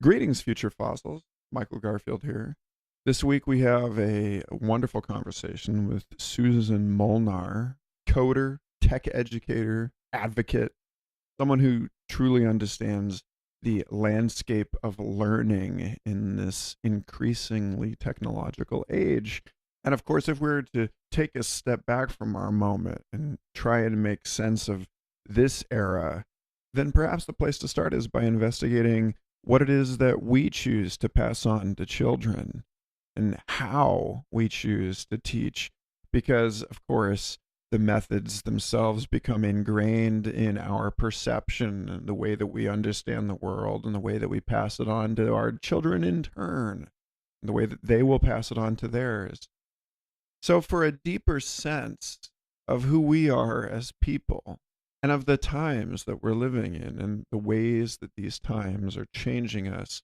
Greetings, future fossils. Michael Garfield here. This week we have a wonderful conversation with Susan Molnar, coder, tech educator, advocate, someone who truly understands the landscape of learning in this increasingly technological age. And of course, if we were to take a step back from our moment and try and make sense of this era, then perhaps the place to start is by investigating what it is that we choose to pass on to children and how we choose to teach. Because, of course, the methods themselves become ingrained in our perception and the way that we understand the world and the way that we pass it on to our children in turn, and the way that they will pass it on to theirs. So, for a deeper sense of who we are as people and of the times that we're living in and the ways that these times are changing us,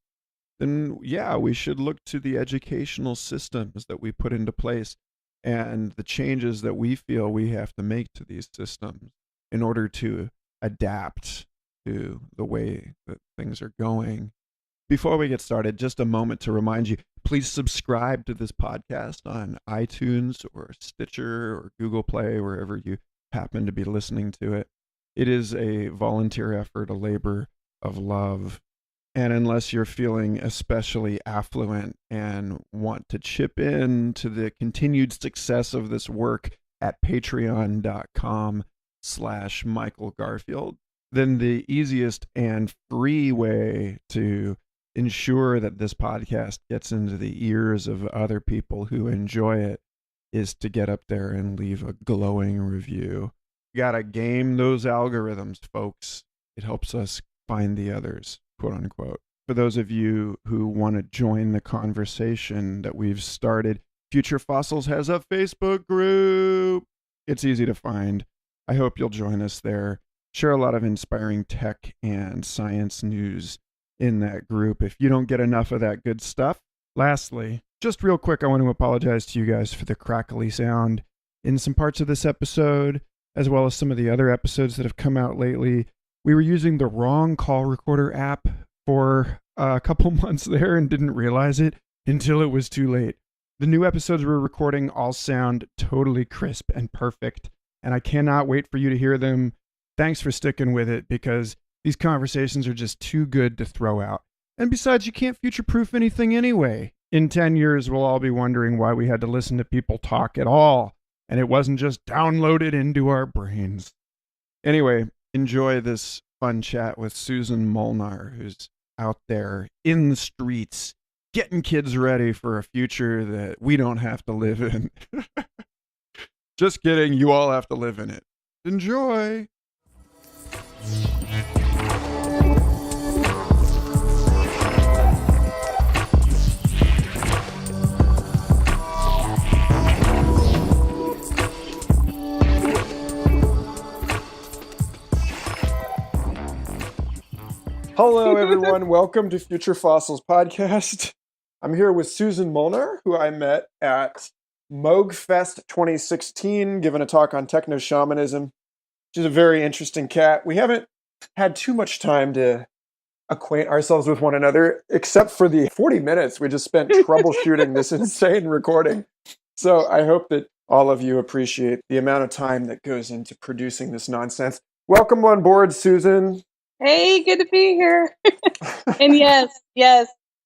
then yeah, we should look to the educational systems that we put into place and the changes that we feel we have to make to these systems in order to adapt to the way that things are going. Before we get started, just a moment to remind you, please subscribe to this podcast on iTunes or Stitcher or Google Play, wherever you happen to be listening to it. It is a volunteer effort, a labor of love. And unless you're feeling especially affluent and want to chip in to the continued success of this work at patreon.com/Michael Garfield, then the easiest and free way to ensure that this podcast gets into the ears of other people who enjoy it is to get up there and leave a glowing review. You gotta game those algorithms, folks. It helps us find the others, quote unquote. For those of you who want to join the conversation that we've started, Future Fossils has a Facebook group. It's easy to find. I hope you'll join us there. Share a lot of inspiring tech and science news in that group if you don't get enough of that good stuff. Lastly, just real quick, I want to apologize to you guys for the crackly sound in some parts of this episode, as well as some of the other episodes that have come out lately. We were using the wrong call recorder app for a couple months there and didn't realize it until it was too late. The new episodes we're recording all sound totally crisp and perfect, and I cannot wait for you to hear them. Thanks for sticking with it, because these conversations are just too good to throw out. And besides, you can't future-proof anything anyway. In 10 years, we'll all be wondering why we had to listen to people talk at all, and it wasn't just downloaded into our brains. Anyway, enjoy this fun chat with Susan Molnar, who's out there in the streets, getting kids ready for a future that we don't have to live in. Just kidding, you all have to live in it. Enjoy! Hello, everyone. Welcome to Future Fossils Podcast. I'm here with Susan Molnar, who I met at MoogFest 2016, giving a talk on techno-shamanism. She's a very interesting cat. We haven't had too much time to acquaint ourselves with one another, except for the 40 minutes we just spent troubleshooting this insane recording. So I hope that all of you appreciate the amount of time that goes into producing this nonsense. Welcome on board, Susan. Hey, good to be here. And yes,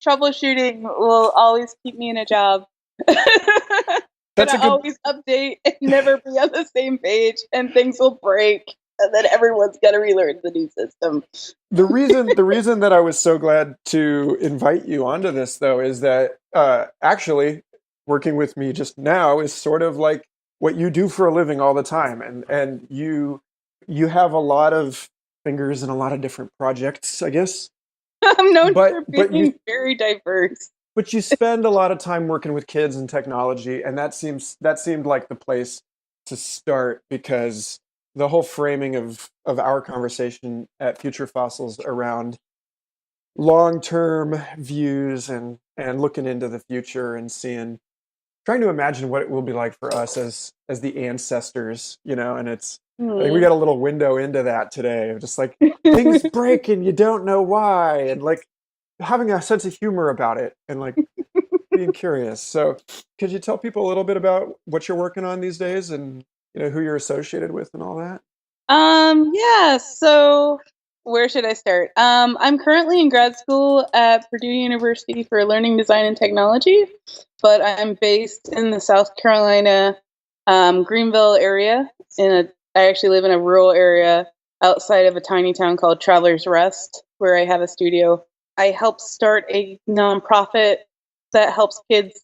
troubleshooting will always keep me in a job. Always update and never be on the same page, and things will break, and then everyone's got to relearn the new system. The reason that I was so glad to invite you onto this, though, is that actually working with me just now is sort of like what you do for a living all the time, and you have a lot of fingers in a lot of different projects, I guess. I'm known for being very diverse. But you spend a lot of time working with kids and technology, and that seemed like the place to start, because the whole framing of our conversation at Future Fossils around long-term views and looking into the future and trying to imagine what it will be like for us as the ancestors, and it's I think we got a little window into that today of just like things break and you don't know why, and like having a sense of humor about it and like being curious. So, could you tell people a little bit about what you're working on these days and who you're associated with and all that? Yeah, so where should I start? I'm currently in grad school at Purdue University for Learning Design and Technology, but I'm based in the South Carolina, Greenville area. I actually live in a rural area outside of a tiny town called Travelers Rest, where I have a studio. I helped start a nonprofit that helps kids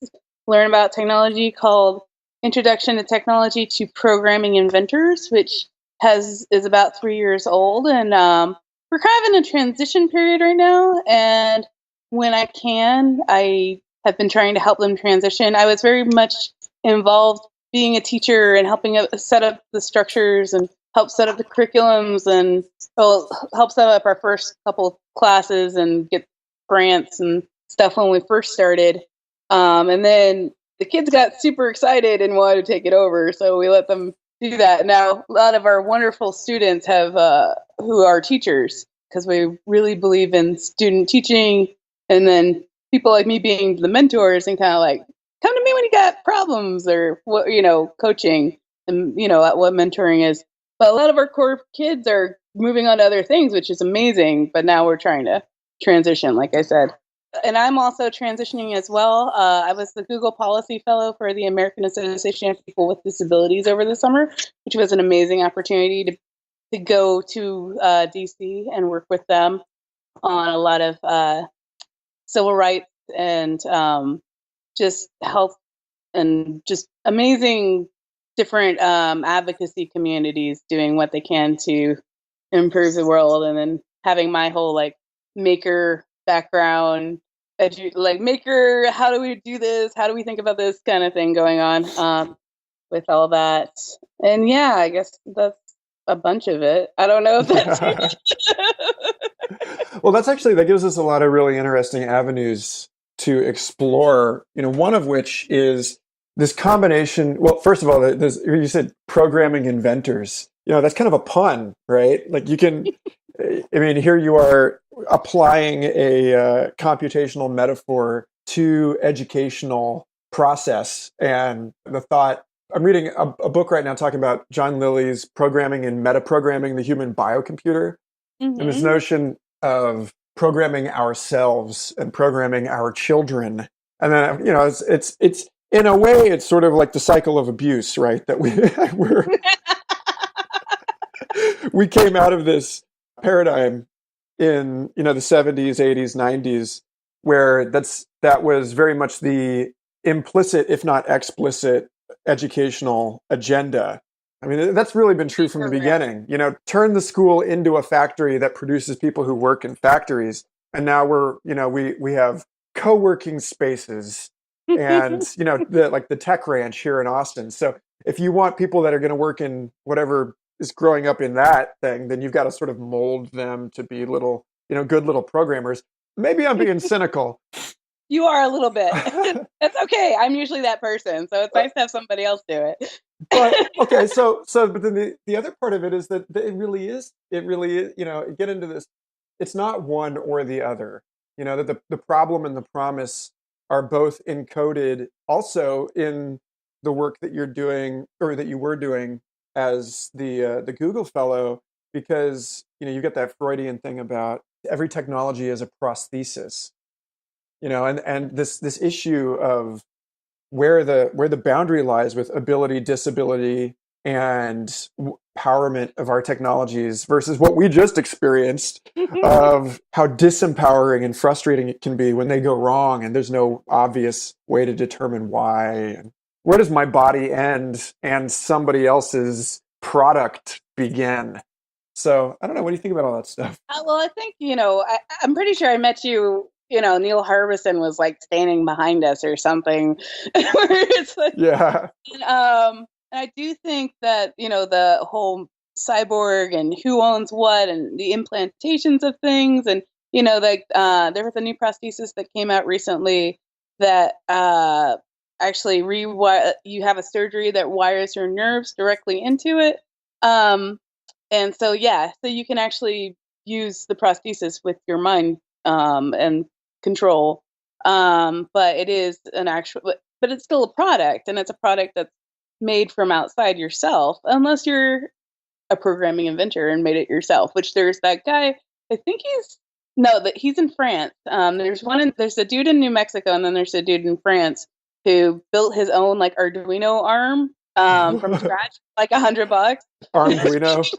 learn about technology called Introduction to Technology to Programming Inventors, which is about 3 years old, and we're kind of in a transition period right now. And when I can, I have been trying to help them transition. I was very much involved being a teacher and helping set up the structures and help set up the curriculums and help set up our first couple of classes and get grants and stuff when we first started. And then the kids got super excited and wanted to take it over, so we let them do that. Now, a lot of our wonderful students have who are teachers because we really believe in student teaching, and then people like me being the mentors and kind of like come to me when you got problems or what coaching and what mentoring is. But a lot of our core kids are moving on to other things, which is amazing. But now we're trying to transition, like I said. And I'm also transitioning as well. I was the Google Policy Fellow for the American Association of People with Disabilities over the summer, which was an amazing opportunity to go to DC and work with them on a lot of civil rights and just health and just amazing different advocacy communities doing what they can to improve the world. And then having my whole like maker background, like maker, how do we do this? How do we think about this kind of thing going on with all that? And yeah, I guess that's a bunch of it. I don't know if that's Well, that gives us a lot of really interesting avenues to explore. One of which is this combination. Well, first of all, you said programming inventors. That's kind of a pun, right? Like you can, I mean, here you are applying a computational metaphor to educational process, and the thought. I'm reading a book right now talking about John Lilly's programming and metaprogramming the human biocomputer, and this mm-hmm. notion of programming ourselves and programming our children. And then it's in a way it's sort of like the cycle of abuse, right? That we came out of this paradigm in the 70s, 80s, 90s, where that was very much the implicit, if not explicit, educational agenda. I mean, that's really been true from the Correct. beginning. Turn the school into a factory that produces people who work in factories, and now we have co-working spaces, and the tech ranch here in Austin. So if you want people that are going to work in whatever is growing up in that thing, then you've got to sort of mold them to be little, good little programmers. Maybe I'm being cynical. You are a little bit. That's okay. I'm usually that person, so it's nice to have somebody else do it. But okay, but then the other part of it is that it really is, get into this. It's not one or the other. That the problem and the promise are both encoded also in the work that you're doing or that you were doing as the Google fellow, because you get that Freudian thing about every technology is a prosthesis, and this issue of where the boundary lies with ability, disability, and empowerment of our technologies versus what we just experienced of how disempowering and frustrating it can be when they go wrong and there's no obvious way to determine why. And where does my body end and somebody else's product begin? So I don't know. What do you think about all that stuff? Well, I think, I'm pretty sure I met you, Neil Harbison was like standing behind us or something. Where it's like, Yeah. and I do think that, the whole cyborg and who owns what and the implantations of things. And, like there was a new prosthesis that came out recently that actually you have a surgery that wires your nerves directly into it. And so, yeah, so you can actually use the prosthesis with your mind. And control. But it is an actual, but it's still a product, and it's a product that's made from outside yourself, unless you're a programming inventor and made it yourself. Which there's that guy. I think he's in France. There's a dude in New Mexico, and then there's a dude in France who built his own like Arduino arm from scratch, like $100. Arduino.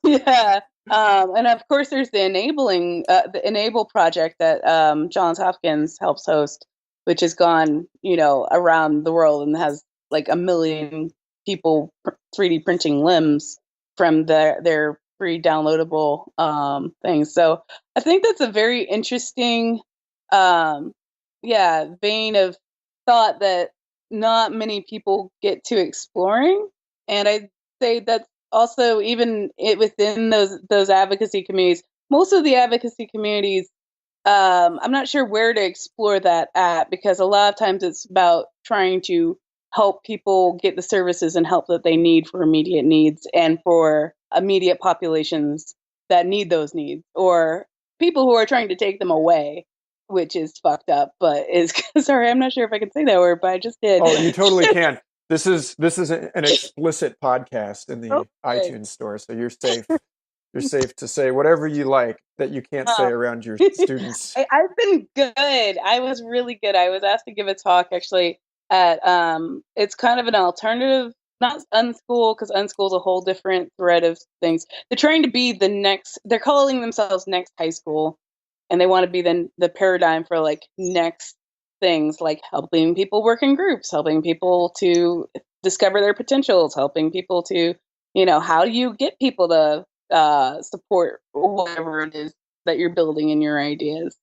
Yeah. And of course, there's the Enable project that Johns Hopkins helps host, which has gone, around the world and has like 1 million people 3D printing limbs from their free downloadable things. So I think that's a very interesting, vein of thought that not many people get to exploring. And I'd say that's also even within those advocacy communities. Most of the advocacy communities, I'm not sure where to explore that at, because a lot of times it's about trying to help people get the services and help that they need for immediate needs and for immediate populations that need those needs, or people who are trying to take them away, which is fucked up, but is sorry, I'm not sure if I can say that word, but I just did. Oh, you totally can. This is an explicit podcast in the Okay. iTunes store, so you're safe. You're safe to say whatever you like that you can't say around your students. I've been good. I was really good. I was asked to give a talk actually at it's kind of an alternative, not unschool, because unschool is a whole different thread of things. They're trying to be they're calling themselves next high school, and they want to be the paradigm for like next things, like helping people work in groups, helping people to discover their potentials, helping people to, how do you get people to support whatever it is that you're building in your ideas.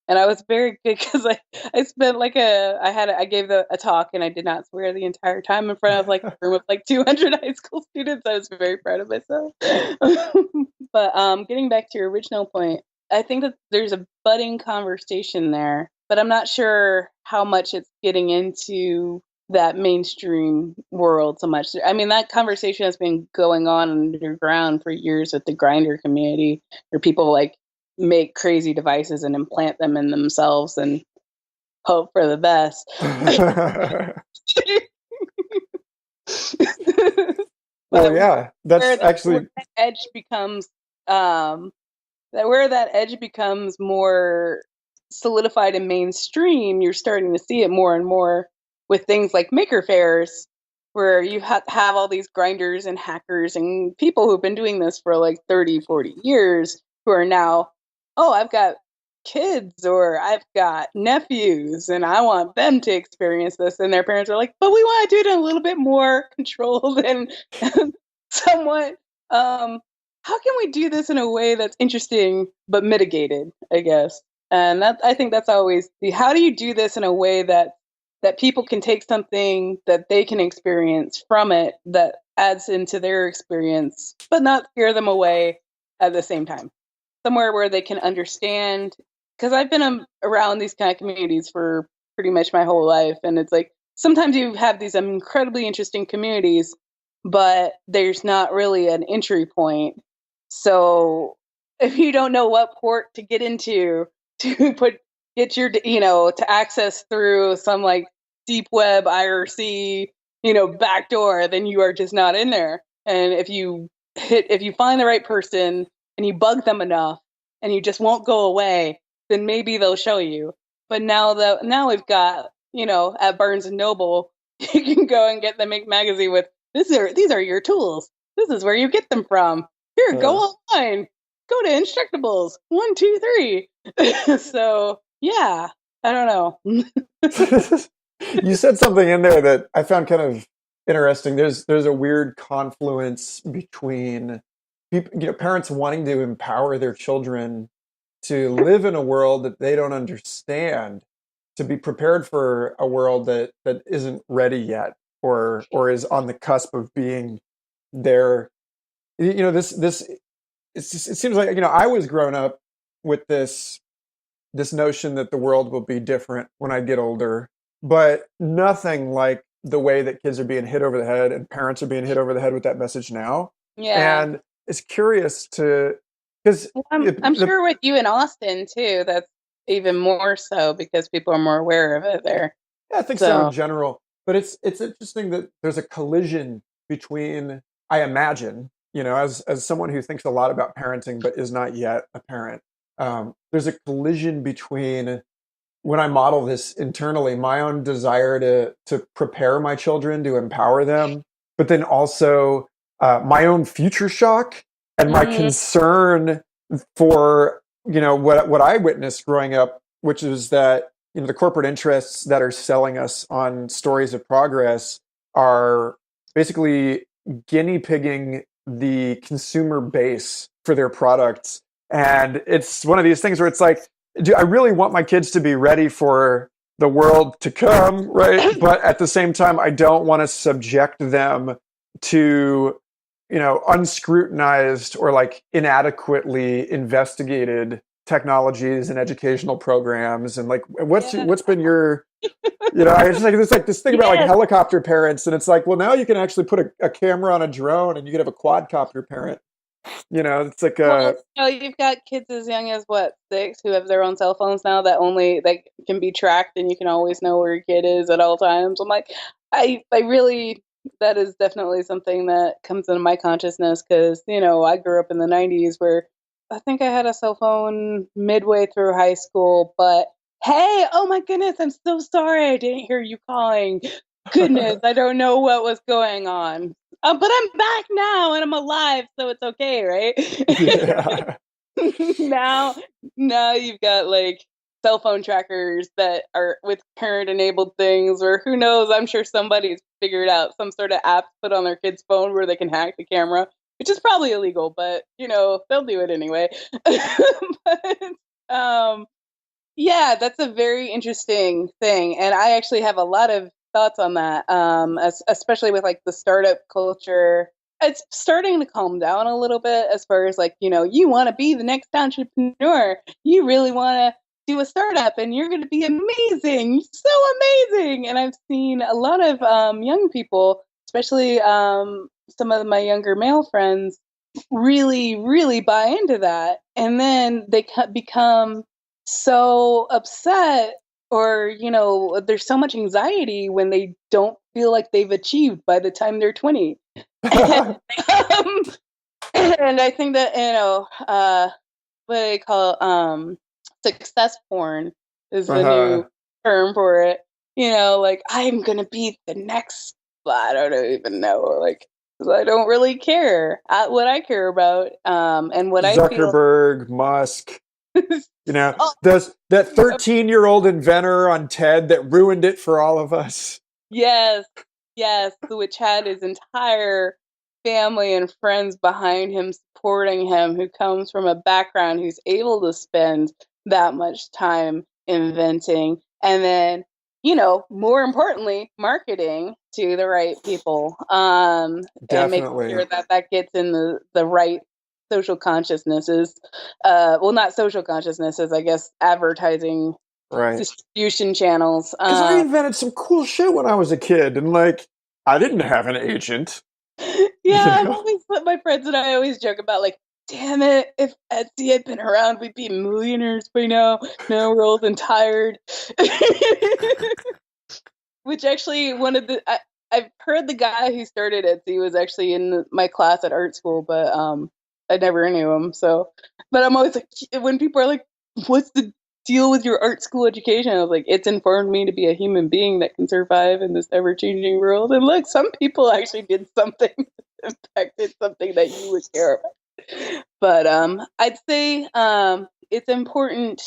And I was very good because I spent I gave a talk, and I did not swear the entire time in front of like a room of like 200 high school students. I was very proud of myself. But getting back to your original point, I think that there's a budding conversation there, but I'm not sure how much it's getting into that mainstream world so much. I mean, that conversation has been going on underground for years with the grinder community, where people like make crazy devices and implant them in themselves and hope for the best. Well, yeah, that's actually where that edge becomes more solidified and mainstream. You're starting to see it more and more with things like maker fairs, where you have all these grinders and hackers and people who've been doing this for like 30, 40 years who are now, oh, I've got kids or I've got nephews and I want them to experience this. And their parents are like, but we want to do it in a little bit more controlled and somewhat. How can we do this in a way that's interesting but mitigated, I guess? And I think that's always how do you do this in a way that people can take something that they can experience from it that adds into their experience, but not scare them away at the same time. Somewhere where they can understand, because I've been around these kind of communities for pretty much my whole life, and it's like sometimes you have these incredibly interesting communities, but there's not really an entry point. So if you don't know what port to get into to get your, to access through some like deep web IRC, backdoor, then you are just not in there. And if you find the right person and you bug them enough and you just won't go away, then maybe they'll show you. But now we've got, at Barnes and Noble, you can go and get the Make magazine with these are your tools. This is where you get them from. Here, go online. Go to Instructables 1, 2, 3. So yeah, I don't know. You said something in there that I found kind of interesting. There's a weird confluence between people, parents wanting to empower their children to live in a world that they don't understand, to be prepared for a world that isn't ready yet or is on the cusp of being there. It seems like, I was grown up with this notion that the world will be different when I get older, but nothing like the way that kids are being hit over the head and parents are being hit over the head with that message now. Yeah. And it's curious because I'm sure with you in Austin too, even more so because people are more aware of it there. Yeah, I think so in So general. But it's interesting that there's a collision between, I imagine, as someone who thinks a lot about parenting but is not yet a parent, there's a collision between when I model this internally, my own desire to prepare my children, to empower them, but then also my own future shock and my mhm. concern for what I witnessed growing up, which is that the corporate interests that are selling us on stories of progress are basically guinea pigging the consumer base for their products. And it's one of these things where it's like, do I really want my kids to be ready for the world to come, right? But at the same time, I don't want to subject them to, unscrutinized or like inadequately investigated technologies and educational programs. And like, Yeah. what's been your, I just like it's like this thing about like Yes. helicopter parents, and it's like, well, now you can actually put a camera on a drone, and you can have a quadcopter parent. It's like Well, a you've got kids as young as what, 6, who have their own cell phones now that only like can be tracked, and you can always know where your kid is at all times. I'm like, I really, that is definitely something that comes into my consciousness because I grew up in the '90s where I think I had a cell phone midway through high school, but hey, oh my goodness, I'm so sorry I didn't hear you calling. Goodness, I don't know what was going on. But I'm back now and I'm alive, so it's okay, right? yeah. now, now you've got like cell phone trackers that are with current enabled things, or who knows? I'm sure somebody's figured out some sort of app to put on their kid's phone where they can hack the camera, which is probably illegal, but they'll do it anyway. but, um, yeah, that's a very interesting thing, and I actually have a lot of thoughts on that. Especially with like the startup culture, it's starting to calm down a little bit as far as like you want to be the next entrepreneur, you really want to do a startup, and you're going to be amazing, so amazing. And I've seen a lot of young people, especially some of my younger male friends, really, really buy into that, and then they become so upset, or there's so much anxiety when they don't feel like they've achieved by the time they're 20. um, and I think that what they call success porn is the uh, new term for it. Like, I'm gonna be the next, I don't even know, like, 'cause I don't really care. What I care about, and what I feel. Zuckerberg, Musk, Oh, that 13-year-old inventor on TED that ruined it for all of us. yes, yes, which had his entire family and friends behind him, supporting him, who comes from a background who's able to spend that much time inventing, and then, more importantly, marketing to the right people, and making Definitely. sure that that gets in the right social consciousnesses. Well, not social consciousnesses, I guess, advertising Right. distribution channels. Because I invented some cool shit when I was a kid, and like, I didn't have an agent. You Yeah, know? my friends and I always joke about like, damn it, if Etsy had been around, we'd be millionaires by now. No, we're old and tired. Which actually, I've heard the guy who started Etsy was actually in my class at art school, but I never knew him. So, but I'm always like, when people are like, "What's the deal with your art school education?" I was like, "It's informed me to be a human being that can survive in this ever-changing world." And look, some people actually did something that impacted something that you would care about. But I'd say it's important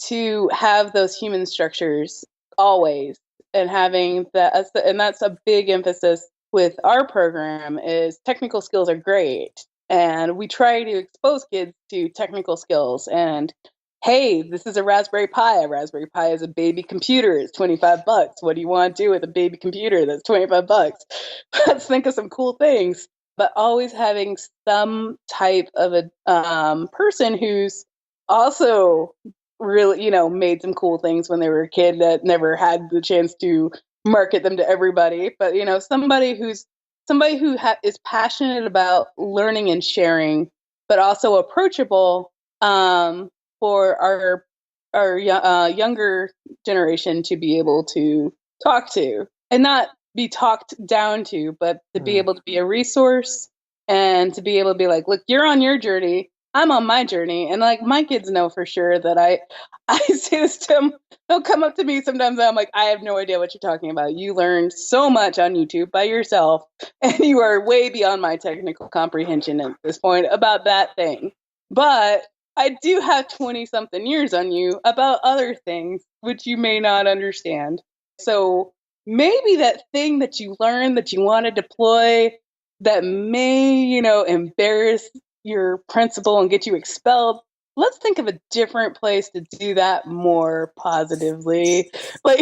to have those human structures always, and having that, and that's a big emphasis with our program, is technical skills are great, and we try to expose kids to technical skills. And hey, this is a Raspberry Pi is a baby computer, it's $25. What do you want to do with a baby computer that's $25? Let's think of some cool things. But always having some type of a person who's also really, made some cool things when they were a kid that never had the chance to market them to everybody. But somebody who is passionate about learning and sharing, but also approachable, for our younger generation to be able to talk to, and not be talked down to, but to be able to be a resource and to be able to be like, look, you're on your journey, I'm on my journey. And like my kids know for sure that I say this to them. They'll come up to me sometimes and I'm like, I have no idea what you're talking about. You learned so much on YouTube by yourself and you are way beyond my technical comprehension at this point about that thing. But I do have 20 something years on you about other things which you may not understand. So maybe that thing that you learned that you want to deploy that may, embarrass your principal and get you expelled, let's think of a different place to do that more positively. Like,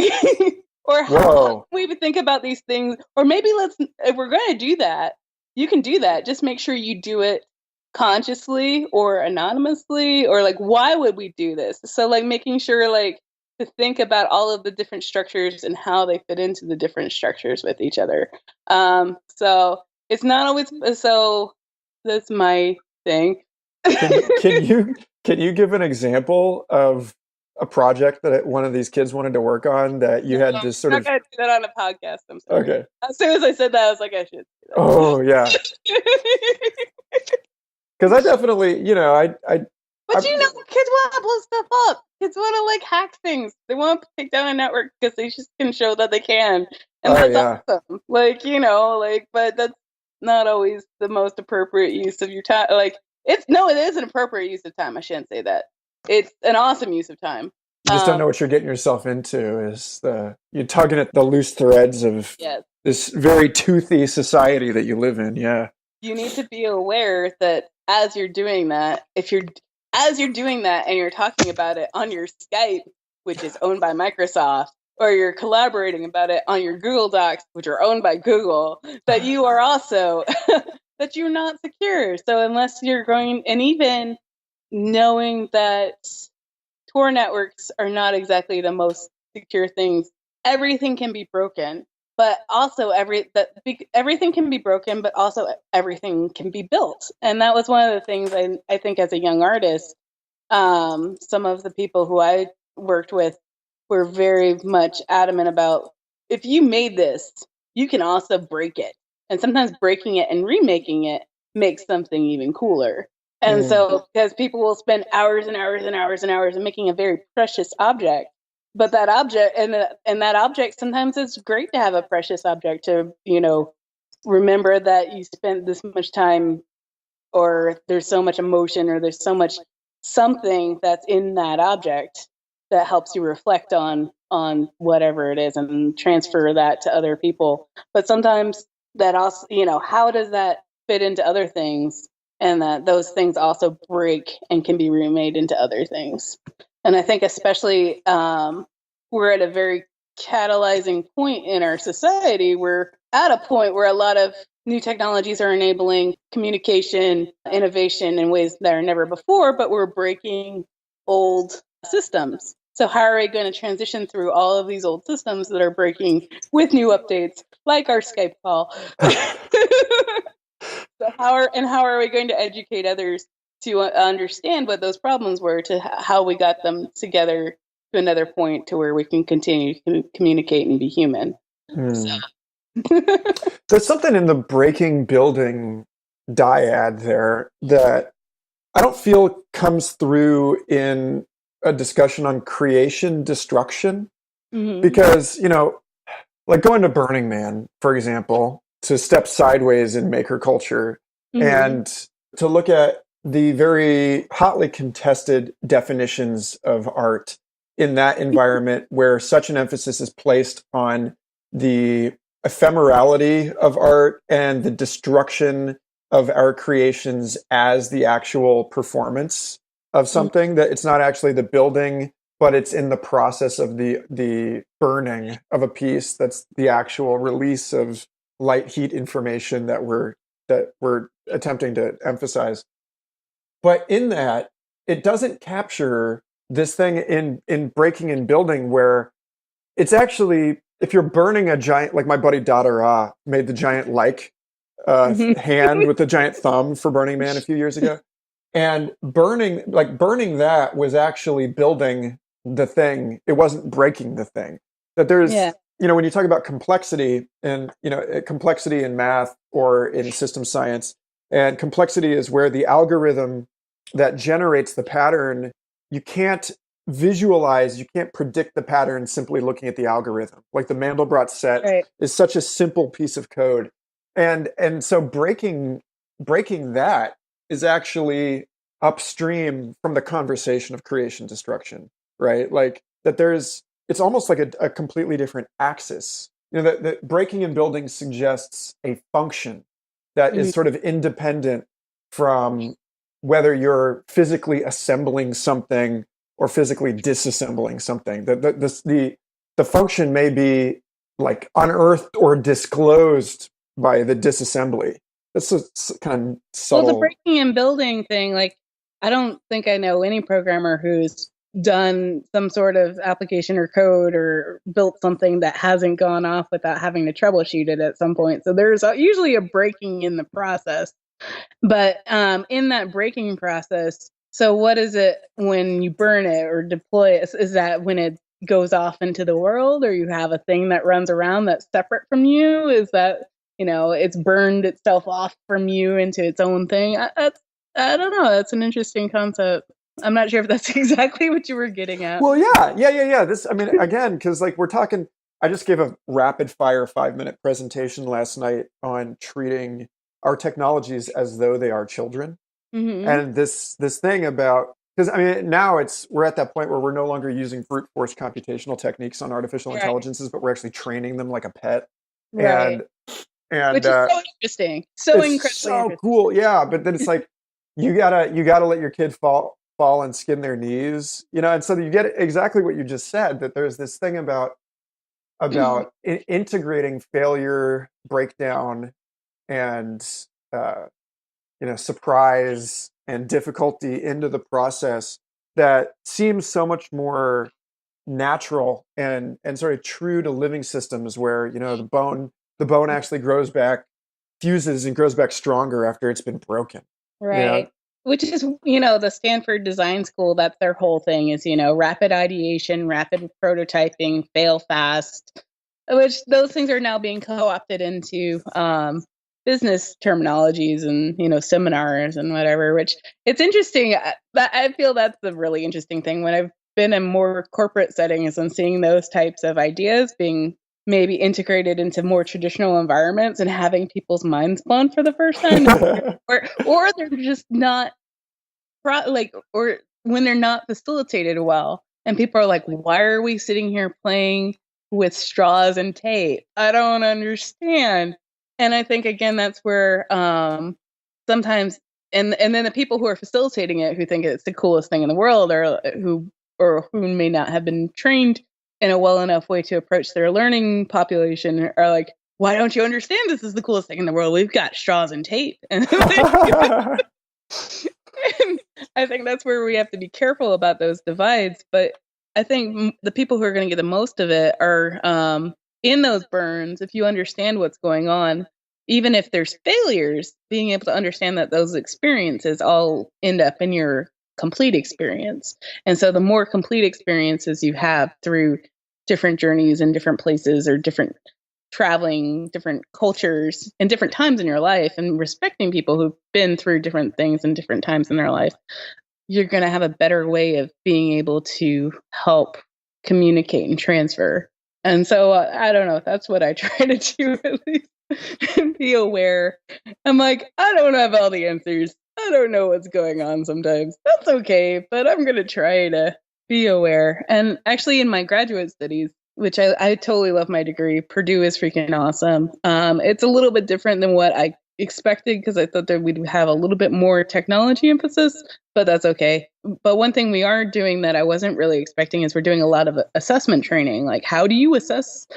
or how we would think about these things. Or maybe if we're going to do that, you can do that. Just make sure you do it consciously or anonymously, or like, why would we do this? So like making sure like to think about all of the different structures and how they fit into the different structures with each other. So it's not always, so that's my thing. Can you give an example of a project that one of these kids wanted to work on that you had to sort of? I'm not going to do that on a podcast. I'm sorry. Okay. As soon as I said that, I was like, I should do that. Oh yeah. Because I definitely, But kids want to blow stuff up. Kids want to like hack things. They want to take down a network because they just can show that they can, and that's awesome. Like but that's not always the most appropriate use of your time. Like it is an appropriate use of time. I shouldn't say that. It's an awesome use of time. You just don't know what you're getting yourself into. You're tugging at the loose threads of this very toothy society that you live in. Yeah. You need to be aware that as you're doing that, and you're talking about it on your Skype, which is owned by Microsoft, or you're collaborating about it on your Google Docs, which are owned by Google, that you are also, that you're not secure. So unless you're going, and even knowing that Tor networks are not exactly the most secure things, everything can be broken. But also everything can be broken, but also everything can be built. And that was one of the things I think as a young artist, some of the people who I worked with were very much adamant about, if you made this, you can also break it. And sometimes breaking it and remaking it makes something even cooler. And so because people will spend hours and hours and hours and hours in making a very precious object. But that object and that object, sometimes it's great to have a precious object to, remember that you spent this much time, or there's so much emotion, or there's so much something that's in that object that helps you reflect on whatever it is and transfer that to other people. But sometimes that also, how does that fit into other things? And that those things also break and can be remade into other things. And I think especially we're at a very catalyzing point in our society. We're at a point where a lot of new technologies are enabling communication, innovation in ways that are never before, but we're breaking old systems. So how are we going to transition through all of these old systems that are breaking with new updates, like our Skype call? So how are we going to educate others to understand what those problems were, to how we got them together to another point to where we can continue to communicate and be human. So. There's something in the breaking building dyad there that I don't feel comes through in a discussion on creation destruction. Because, like going to Burning Man, for example, to step sideways in maker culture and to look at the very hotly contested definitions of art in that environment where such an emphasis is placed on the ephemerality of art and the destruction of our creations as the actual performance of something, that it's not actually the building, but it's in the process of the burning of a piece that's the actual release of light, heat, information that we're attempting to emphasize. But in that, it doesn't capture this thing in breaking and building, where it's actually, if you're burning a giant, like my buddy Dada made the giant hand with the giant thumb for Burning Man a few years ago. And burning that was actually building the thing. It wasn't breaking the thing. That Yeah. there's, when you talk about complexity and, complexity in math or in system science, and complexity is where the algorithm that generates the pattern, you can't visualize, you can't predict the pattern simply looking at the algorithm. Like the Mandelbrot set Right. is such a simple piece of code. And so breaking that is actually upstream from the conversation of creation destruction, right? Like that it's almost like a completely different axis. That breaking and building suggests a function that Mhm. is sort of independent from whether you're physically assembling something or physically disassembling something. The function may be like unearthed or disclosed by the disassembly. That's a kind of Well, the subtle. breaking and building thing, like, I don't think I know any programmer who's done some sort of application or code or built something that hasn't gone off without having to troubleshoot it at some point. So there's usually a breaking in the process. But in that breaking process, so what is it when you burn it or deploy it? Is that when it goes off into the world, or you have a thing that runs around that's separate from you? Is that, it's burned itself off from you into its own thing? I don't know. That's an interesting concept. I'm not sure if that's exactly what you were getting at. Well, yeah. This, I mean, again, because like we're talking, I just gave a rapid fire 5-minute presentation last night on treating our technologies as though they are children. Mm-hmm. And this thing about, because I mean, now we're at that point where we're no longer using brute force computational techniques on artificial Right. intelligences, but we're actually training them like a pet. Right. And Which is so interesting. So it's incredibly so interesting. cool. Yeah. But then it's like, you gotta let your kid fall and skin their knees, and so you get exactly what you just said, that there's this thing about integrating failure, breakdown, and uh, surprise and difficulty into the process that seems so much more natural and sort of true to living systems where the bone actually grows back, fuses and grows back stronger after it's been broken. Right. Which is, the Stanford Design School, that's their whole thing is, rapid ideation, rapid prototyping, fail fast, which those things are now being co-opted into business terminologies and, seminars and whatever, which it's interesting. I feel that's the really interesting thing when I've been in more corporate settings and seeing those types of ideas being maybe integrated into more traditional environments and having people's minds blown for the first time. Or they're just not or when they're not facilitated well, and people are like, why are we sitting here playing with straws and tape? I don't understand. And I think again that's where sometimes and then the people who are facilitating it, who think it's the coolest thing in the world, or who may not have been trained in a well enough way to approach their learning population, are like, why don't you understand this is the coolest thing in the world? We've got straws and tape. And I think that's where we have to be careful about those divides. But I think the people who are going to get the most of it are in those burns. If you understand what's going on, even if there's failures, being able to understand that those experiences all end up in your complete experience. And so the more complete experiences you have through different journeys in different places or different traveling, different cultures and different times in your life, and respecting people who've been through different things in different times in their life, you're going to have a better way of being able to help communicate and transfer. And so I don't know, that's what I try to do, at least. Be aware. I'm like, I don't have all the answers. I don't know what's going on sometimes. That's okay, but I'm going to try to be aware. And actually, in my graduate studies, which I totally love my degree, Purdue is freaking awesome. It's a little bit different than what I expected because I thought that we'd have a little bit more technology emphasis, but that's okay. But one thing we are doing that I wasn't really expecting is we're doing a lot of assessment training. Like, how do you assess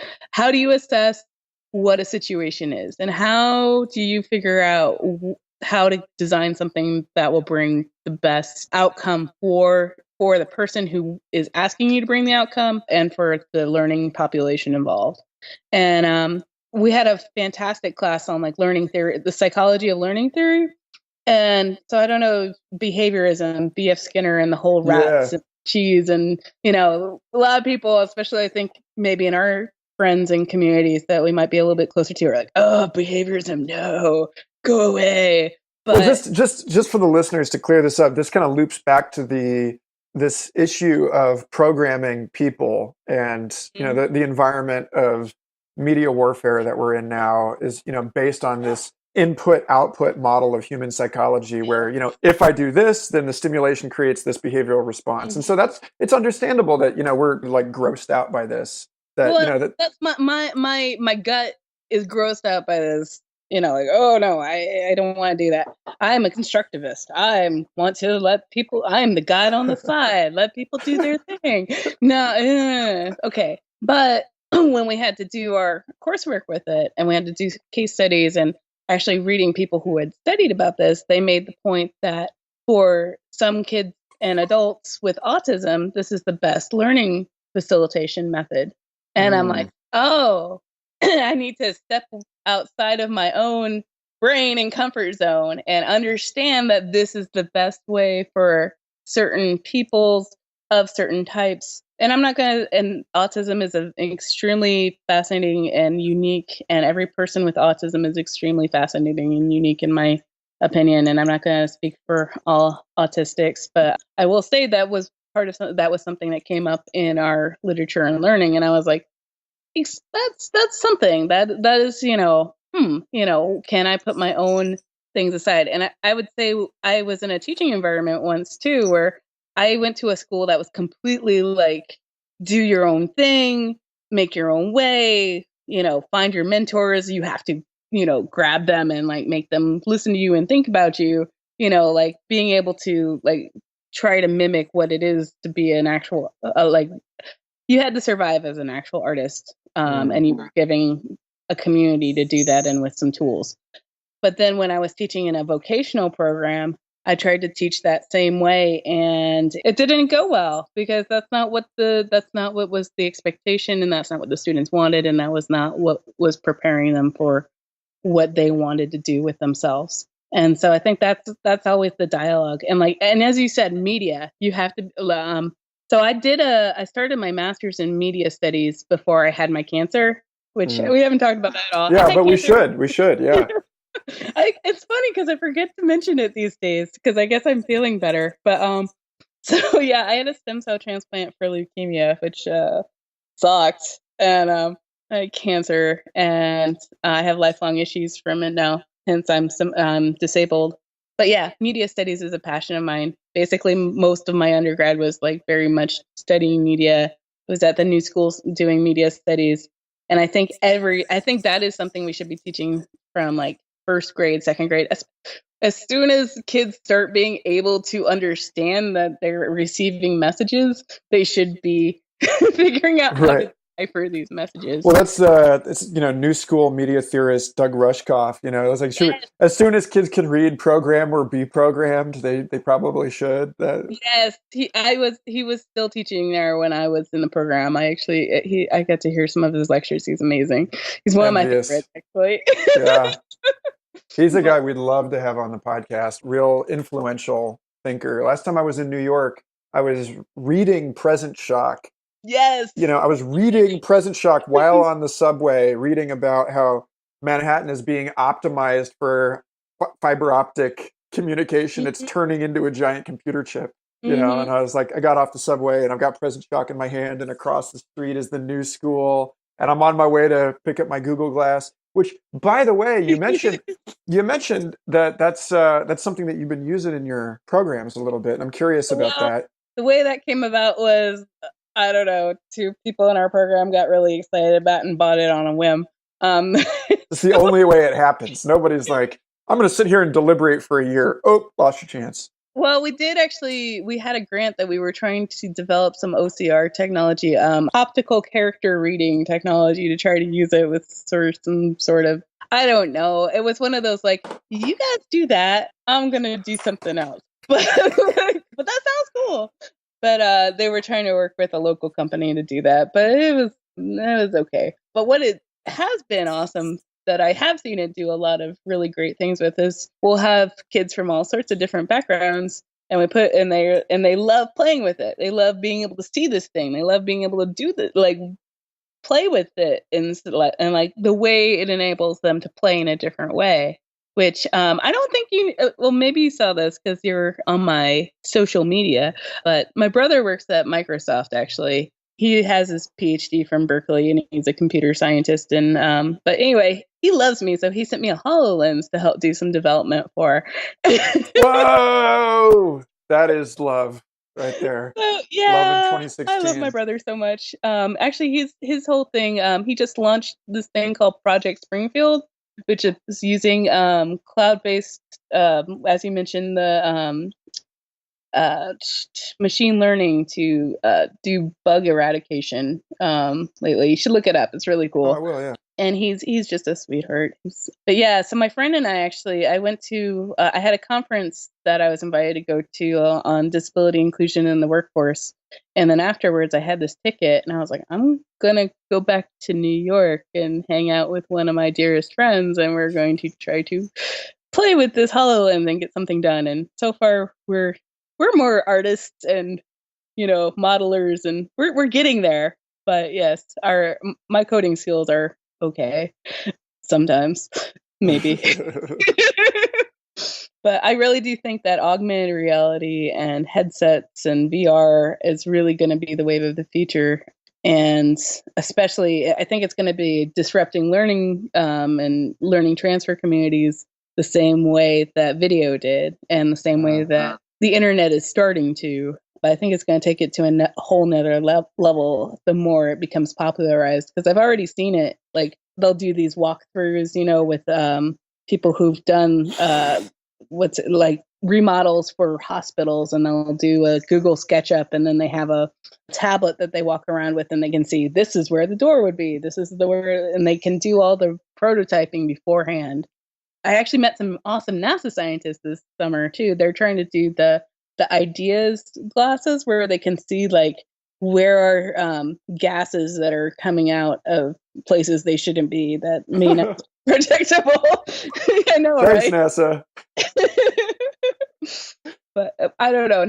what a situation is, and how do you figure out how to design something that will bring the best outcome for the person who is asking you to bring the outcome and for the learning population involved. And we had a fantastic class on like learning theory, the psychology of learning theory. And so I don't know, behaviorism, B.F. Skinner and the whole rats cheese. And, a lot of people, especially I think maybe in our friends and communities that we might be a little bit closer to, are like, oh, behaviorism, no, go away. But well, just for the listeners to clear this up, this kind of loops back to this issue of programming people, and the environment of media warfare that we're in now is based on this input output model of human psychology, where if I do this, then the stimulation creates this behavioral response. And so it's understandable that we're like grossed out by this, that's my gut is grossed out by this. Like, oh no, I don't want to do that. I'm a constructivist. I want to let people. I'm the guide on the side. Let people do their thing. No, okay. But when we had to do our coursework with it, and we had to do case studies, and actually reading people who had studied about this, they made the point that for some kids and adults with autism, this is the best learning facilitation method. And I'm like, oh, I need to step outside of my own brain and comfort zone and understand that this is the best way for certain peoples of certain types. And and autism is an extremely fascinating and unique, and every person with autism is extremely fascinating and unique in my opinion. And I'm not going to speak for all autistics, but I will say that was something that came up in our literature and learning. And I was like, that's something that is, can I put my own things aside? And I would say I was in a teaching environment once too, where I went to a school that was completely like, do your own thing, make your own way, find your mentors. You have to, grab them and like make them listen to you and think about you, like being able to like try to mimic what it is to be an actual, like you had to survive as an actual artist. And you were giving a community to do that, and with some tools. But then when I was teaching in a vocational program, I tried to teach that same way, and it didn't go well, because that's not what was the expectation, and that's not what the students wanted, and that was not what was preparing them for what they wanted to do with themselves. And so I think that's always the dialogue. And as you said, media, you have to so I started my master's in media studies before I had my cancer, which we haven't talked about that at all. Yeah, but we should, yeah. It's funny because I forget to mention it these days, because I guess I'm feeling better. But so yeah, I had a stem cell transplant for leukemia, which sucked, and I had cancer, and I have lifelong issues from it now, hence I'm disabled. But yeah, media studies is a passion of mine. Basically, most of my undergrad was like very much studying media. I was at the New School doing media studies, and I think that is something we should be teaching from like first grade, second grade. As soon as kids start being able to understand that they're receiving messages, they should be figuring out how to decipher these messages. Well, that's it's New School media theorist Doug Rushkoff. It was like, as soon as kids can read, program, or be programmed, they probably should. Yes, he was still teaching there when I was in the program. I got to hear some of his lectures. He's amazing. He's one of my favorites, actually. Yeah. He's a guy we'd love to have on the podcast. Real influential thinker. Last time I was in New York, I was reading Present Shock. Yes. I was reading Present Shock while on the subway, reading about how Manhattan is being optimized for fiber optic communication. It's turning into a giant computer chip, and I was like, I got off the subway and I've got Present Shock in my hand, and across the street is the New School, and I'm on my way to pick up my Google Glass. Which, by the way, you mentioned that's something that you've been using in your programs a little bit. And I'm curious about that. The way that came about was, I don't know, two people in our program got really excited about it and bought it on a whim. It's the only way it happens. Nobody's like, I'm going to sit here and deliberate for a year. Oh, lost your chance. Well, we had a grant that we were trying to develop some OCR technology, optical character reading technology, to try to use it with some sort of, I don't know. It was one of those like, you guys do that, I'm going to do something else. But that sounds cool. But they were trying to work with a local company to do that, but it was okay. But what it has been awesome that I have seen it do a lot of really great things with is we'll have kids from all sorts of different backgrounds and we put and they love playing with it. They love being able to see this thing. They love being able to do this, like play with it, and like the way it enables them to play in a different way. Which I don't think you. Well, maybe you saw this because you're on my social media. But my brother works at Microsoft. Actually, he has his PhD from Berkeley, and he's a computer scientist. And but anyway, he loves me, so he sent me a HoloLens to help do some development for. Whoa, that is love right there. So, yeah, Love in I 2016. love my brother so much. Actually, his whole thing. He just launched this thing called Project Springfield, which is using cloud-based, as you mentioned, the machine learning to do bug eradication. Lately, you should look it up. It's really cool. Oh, I will, yeah. And he's just a sweetheart. But yeah, so my friend and I went to I had a conference that I was invited to go to on disability inclusion in the workforce, and then afterwards I had this ticket, and I was like, I'm gonna go back to New York and hang out with one of my dearest friends, and we're going to try to play with this HoloLens and get something done. And so far we're more artists and modelers, and we're getting there. But yes, my coding skills are okay sometimes, maybe. But I really do think that augmented reality and headsets and VR is really going to be the wave of the future. And especially, I think it's going to be disrupting learning and learning transfer communities the same way that video did, and the same way that the internet is starting to. But I think it's going to take it to a whole nother level the more it becomes popularized. Because I've already seen it. Like, they'll do these walkthroughs, with people who've done remodels for hospitals, and they'll do a Google SketchUp, and then they have a tablet that they walk around with, and they can see this is where the door would be. This is and they can do all the prototyping beforehand. I actually met some awesome NASA scientists this summer too. They're trying to do the ideas glasses where they can see like where are gases that are coming out of places they shouldn't be that may not be protectable. I know, Thanks, right? NASA. But I don't know.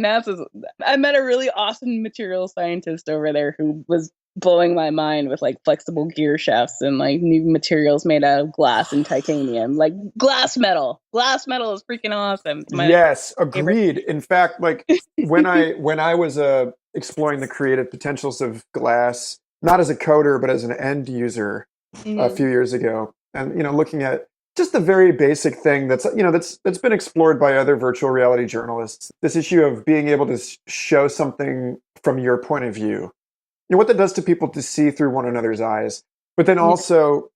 I met a really awesome material scientist over there who was blowing my mind with like flexible gear shafts and like new materials made out of glass and titanium, like glass metal. Glass metal is freaking awesome. Yes, agreed. In fact, like when I was exploring the creative potentials of glass, not as a coder but as an end user a few years ago, and looking at just the very basic thing that's been explored by other virtual reality journalists, this issue of being able to show something from your point of view, what that does to people to see through one another's eyes, but then also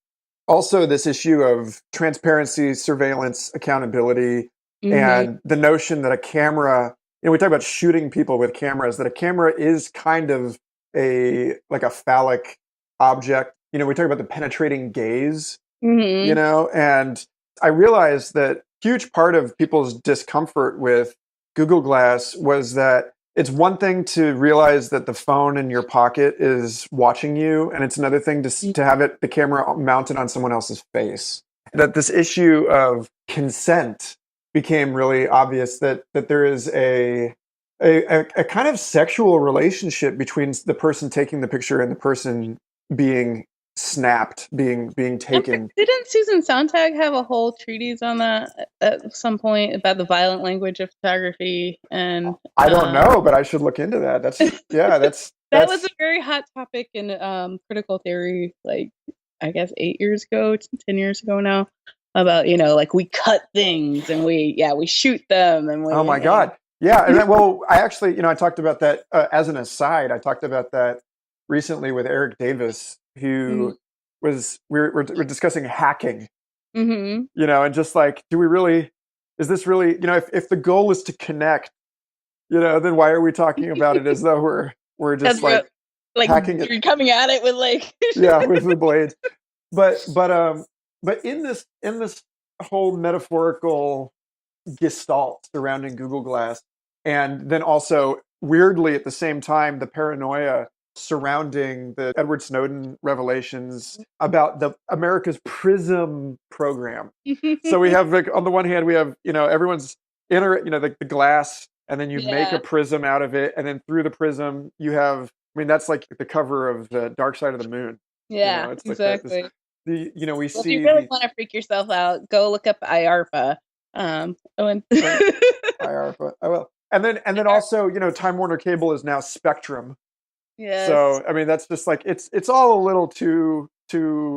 this issue of transparency, surveillance, accountability, and the notion that a camera, we talk about shooting people with cameras, that a camera is kind of a phallic object. We talk about the penetrating gaze, and I realized that huge part of people's discomfort with Google Glass was that it's one thing to realize that the phone in your pocket is watching you, and it's another thing to have the camera mounted on someone else's face. That this issue of consent became really obvious, that there is a kind of sexual relationship between the person taking the picture and the person being snapped, being taken. Didn't Susan Sontag have a whole treatise on that at some point about the violent language of photography? And I don't know, but I should look into that. That was a very hot topic in critical theory, like I guess 8 years ago, 10 years ago now, about like we cut things and we shoot them and oh my god, yeah. And then, well, I actually I talked about that as an aside. I talked about that recently with Eric Davis, who we're discussing hacking, and just like, is this really, if the goal is to connect, then why are we talking about it as though we're just like hacking it? You're coming at it with like with the blades, but in this whole metaphorical gestalt surrounding Google Glass, and then also weirdly at the same time the paranoia surrounding the Edward Snowden revelations about America's PRISM program. So we have, like, on the one hand, we have everyone's the glass and then you make a Yeah. prism out of it, and then through the prism you have. I mean, that's like the cover of the Dark Side of the Moon. Yeah, It's like that. This exactly. the we Well, if you see really the want to freak yourself out, go look up IARPA. Oh, and IARPA. Oh well, and then also Time Warner Cable is now Spectrum. yes. So I mean that's just like it's all a little too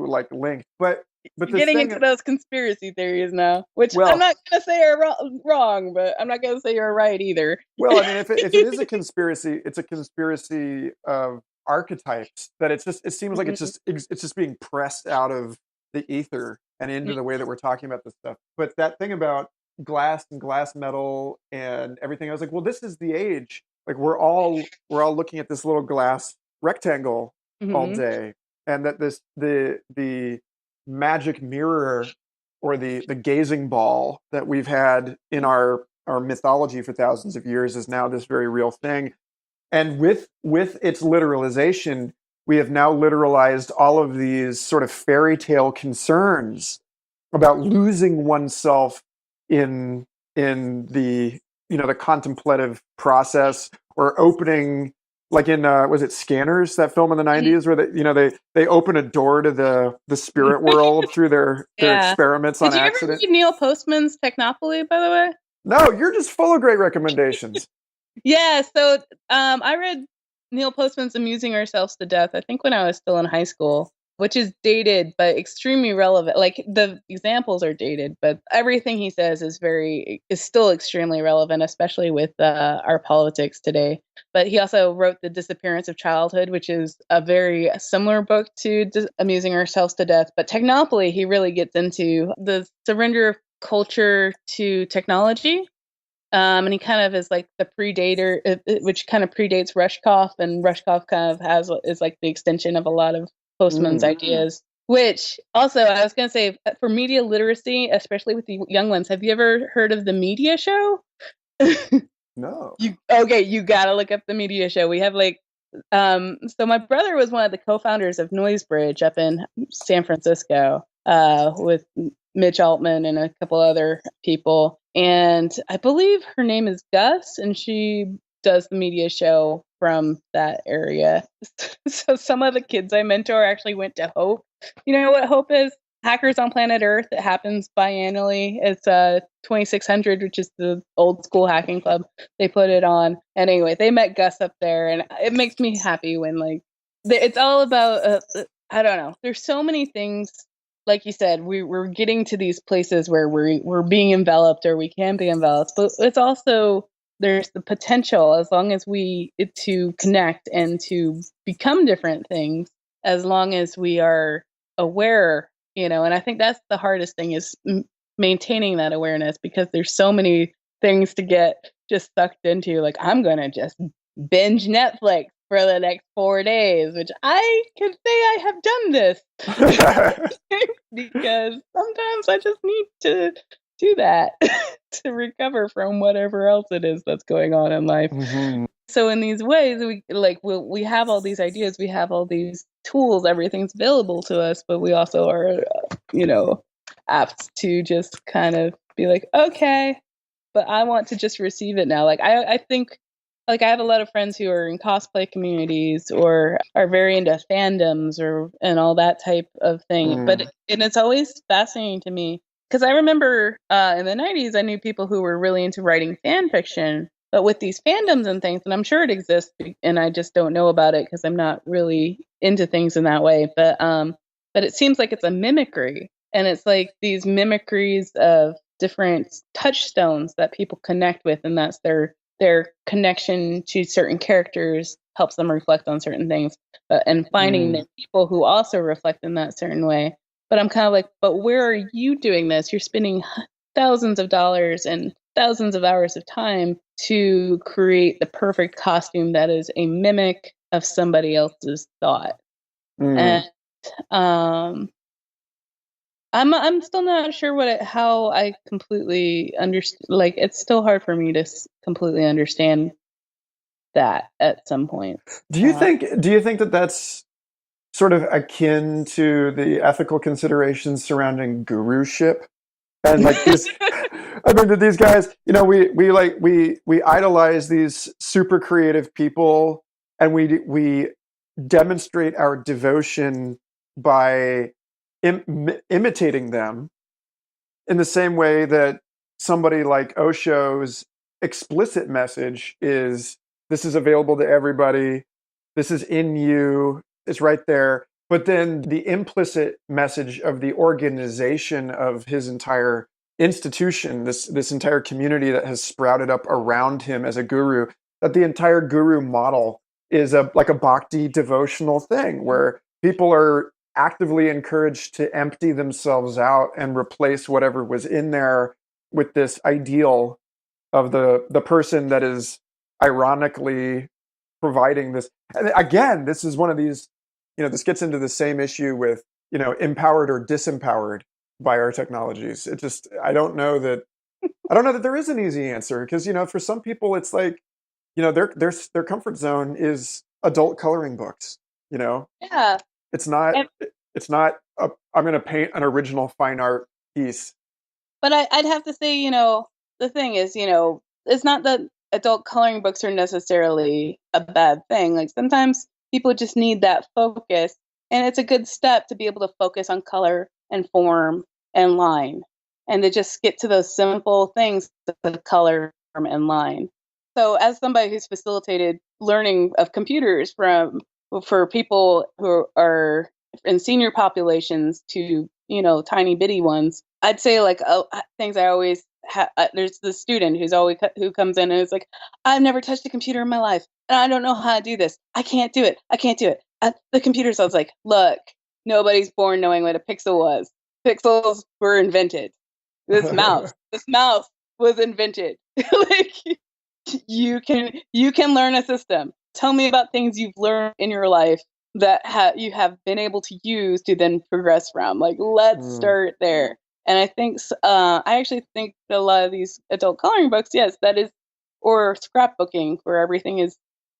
like linked. But You're this getting thing, into those conspiracy theories now, which I'm well, not going to say are wrong, but I'm not going to say you're right either. well, I mean, if it is a conspiracy, it's a conspiracy of archetypes that it seems like Mhm. it's just being pressed out of the ether and into the way that we're talking about this stuff. But that thing about glass and glass metal and everything, I was like, well, this is the age. Like we're all looking at this little glass rectangle all Mhm. day, and that the magic mirror or the gazing ball that we've had in our mythology for thousands of years is now this very real thing. And with its literalization, we have now literalized all of these sort of fairy tale concerns about losing oneself in the the contemplative process, or opening, like in was it Scanners, that film in the Mhm. 90s, where they open a door to the spirit world through their Yeah. experiments Did on you ever accident. read Neil Postman's Technopoly, by the way? No, you're just full of great recommendations. Yeah, so I read Neil Postman's Amusing Ourselves to Death, I think when I was still in high school, which is dated but extremely relevant. Like the examples are dated, but everything he says is still extremely relevant, especially with our politics today. But he also wrote The Disappearance of Childhood, which is a very similar book to Amusing Ourselves to Death. But Technopoly, he really gets into the surrender of culture to technology, and he kind of is like the predator, which kind of predates Rushkoff, and Rushkoff kind of is like the extension of a lot of Postman's ideas. Which also, I was going to say, for media literacy, especially with the young ones, have you ever heard of the Media Show? No. You gotta look up the Media Show. We have like, so my brother was one of the co-founders of Noisebridge up in San Francisco, with Mitch Altman and a couple other people. And I believe her name is Gus, and she does the Media Show from that area. So some of the kids I mentor actually went to Hope. You know what Hope is? Hackers on Planet Earth. It happens biannually. It's 2600, which is the old school hacking club. They put it on. And anyway, they met Gus up there, and it makes me happy when like it's all about. I don't know. There's so many things. Like you said, we're getting to these places where we're being enveloped, or we can be enveloped, but it's also, there's the potential, as long as to connect and to become different things, as long as we are aware, and I think that's the hardest thing, is maintaining that awareness, because there's so many things to get just sucked into. Like, I'm gonna just binge Netflix for the next 4 days, which I can say I have done this because sometimes I just need to do that to recover from whatever else it is that's going on in life. Mm-hmm. So in these ways, we have all these ideas, we have all these tools, everything's available to us, but we also are, apt to just kind of be like, okay, but I want to just receive it now. Like I think, like, I have a lot of friends who are in cosplay communities or are very into fandoms and all that type of thing. And it's always fascinating to me, because I remember in the 90s, I knew people who were really into writing fan fiction, but with these fandoms and things, and I'm sure it exists, and I just don't know about it because I'm not really into things in that way. But it seems like it's a mimicry, and it's like these mimicries of different touchstones that people connect with, and that's their connection to certain characters helps them reflect on certain things, and finding the people who also reflect in that certain way. But I'm kind of like, but where are you doing this? You're spending thousands of dollars and thousands of hours of time to create the perfect costume that is a mimic of somebody else's thought. And I'm still not sure how I completely understand. Like, it's still hard for me to completely understand that at some point. Do you think that that's sort of akin to the ethical considerations surrounding guruship? And like these, I mean, these guys, you know, we idolize these super creative people, and we demonstrate our devotion by imitating them in the same way that somebody like Osho's explicit message is, this is available to everybody, this is in you, it's right there. But then the implicit message of the organization of his entire institution, this entire community that has sprouted up around him as a guru, that the entire guru model is like a bhakti devotional thing where people are actively encouraged to empty themselves out and replace whatever was in there with this ideal of the person that is ironically providing this. And again, this is one of these, you know, this gets into the same issue with, you know, empowered or disempowered by our technologies. It just, I don't know that there is an easy answer, because, you know, for some people it's like, you know, their comfort zone is adult coloring books, you know. Yeah. It's not And, it's not I'm going to paint an original fine art piece. but I'd have to say, you know, the thing is, you know, it's not that adult coloring books are necessarily a bad thing. Like sometimes people just need that focus, and it's a good step to be able to focus on color and form and line, and to just get to those simple things of color, form, and line. So, as somebody who's facilitated learning of computers for people who are in senior populations to, you know, tiny bitty ones, I'd say like things I always there's the student who comes in and is like, I've never touched a computer in my life, and I don't know how to do this. I can't do it. I can't do it. The computer sounds like, look, nobody's born knowing what a pixel was. Pixels were invented. This mouse was invented. Like, you can learn a system. Tell me about things you've learned in your life that you have been able to use to then progress from. Like, let's start there. And I think I actually think that a lot of these adult coloring books, yes, that is, or scrapbooking, where everything is,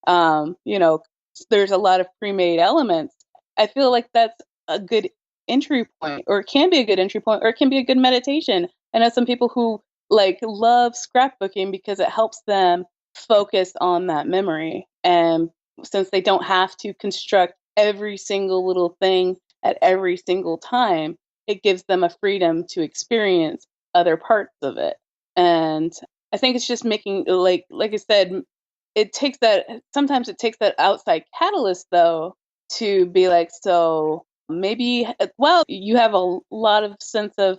you know, there's a lot of pre-made elements. I feel like that's a good entry point, or it can be a good entry point, or it can be a good meditation. I know some people who like love scrapbooking because it helps them focus on that memory, and since they don't have to construct every single little thing at every single time, it gives them a freedom to experience other parts of it. And I think it's just making, like I said, sometimes it takes that outside catalyst though to be like, so maybe, well, you have a lot of sense of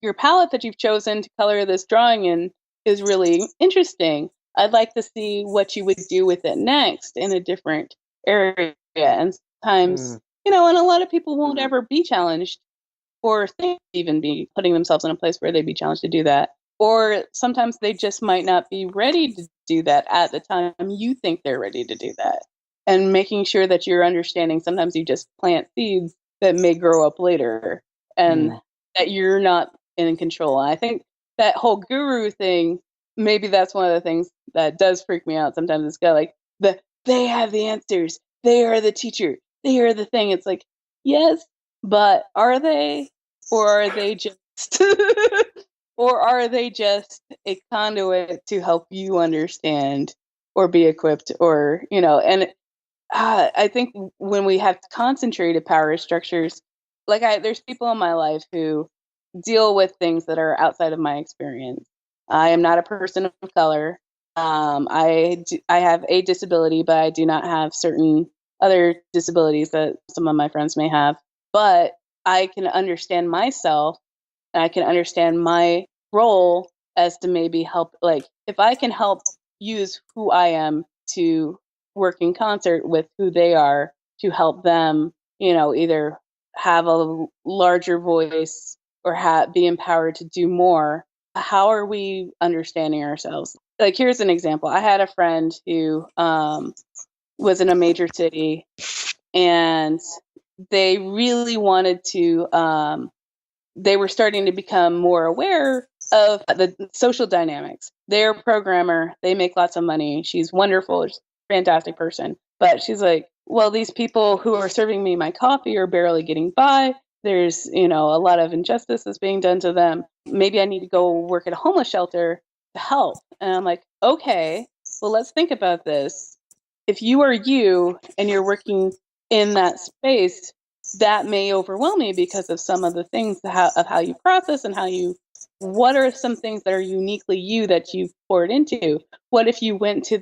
your palette that you've chosen to color this drawing in is really interesting. I'd like to see what you would do with it next in a different area. And sometimes, you know, and a lot of people won't ever be challenged or think even be putting themselves in a place where they'd be challenged to do that. Or sometimes they just might not be ready to do that at the time you think they're ready to do that. And making sure that you're understanding sometimes you just plant seeds that may grow up later, and that you're not in control. And I think that whole guru thing, maybe that's one of the things that does freak me out sometimes. It's got like they have the answers, they are the teacher, they are the thing. It's like, yes, but are they, or are they just or are they just a conduit to help you understand or be equipped, or, you know. And I think when we have concentrated power structures, like there's people in my life who deal with things that are outside of my experience. I am not a person of color. I have a disability, but I do not have certain other disabilities that some of my friends may have. But I can understand myself, and I can understand my role as to maybe help. Like, if I can help use who I am to work in concert with who they are to help them, you know, either have a larger voice or be empowered to do more. How are we understanding ourselves? Like, here's an example. I had a friend who was in a major city, and they really wanted to, they were starting to become more aware of the social dynamics. They're a programmer, they make lots of money. She's wonderful, she's a fantastic person. But she's like, well, these people who are serving me my coffee are barely getting by. There's, you know, a lot of injustice is being done to them. maybe I need to go work at a homeless shelter to help. And I'm like, okay, well, let's think about this. If you are you and you're working in that space, that may overwhelm me because of some of the things of how you process and what are some things that are uniquely you that you've poured into? What if you went to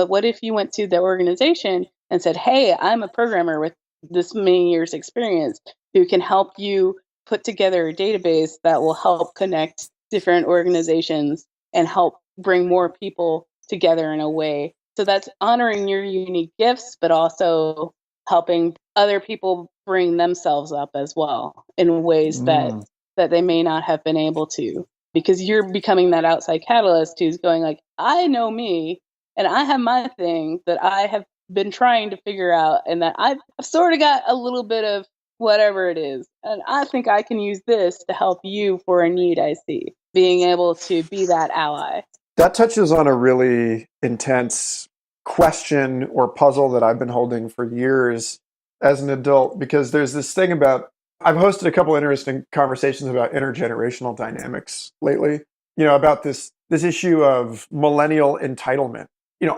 what if you went to the organization and said, hey, I'm a programmer with this many years experience who can help you put together a database that will help connect different organizations and help bring more people together in a way. So that's honoring your unique gifts, but also helping other people bring themselves up as well in ways that they may not have been able to, because you're becoming that outside catalyst who's going like, I know me and I have my thing that I have been trying to figure out, and that I've sort of got a little bit of whatever it is. And I think I can use this to help you for a need I see, being able to be that ally. That touches on a really intense question or puzzle that I've been holding for years as an adult, because there's this thing about, I've hosted a couple interesting conversations about intergenerational dynamics lately, about this issue of millennial entitlement.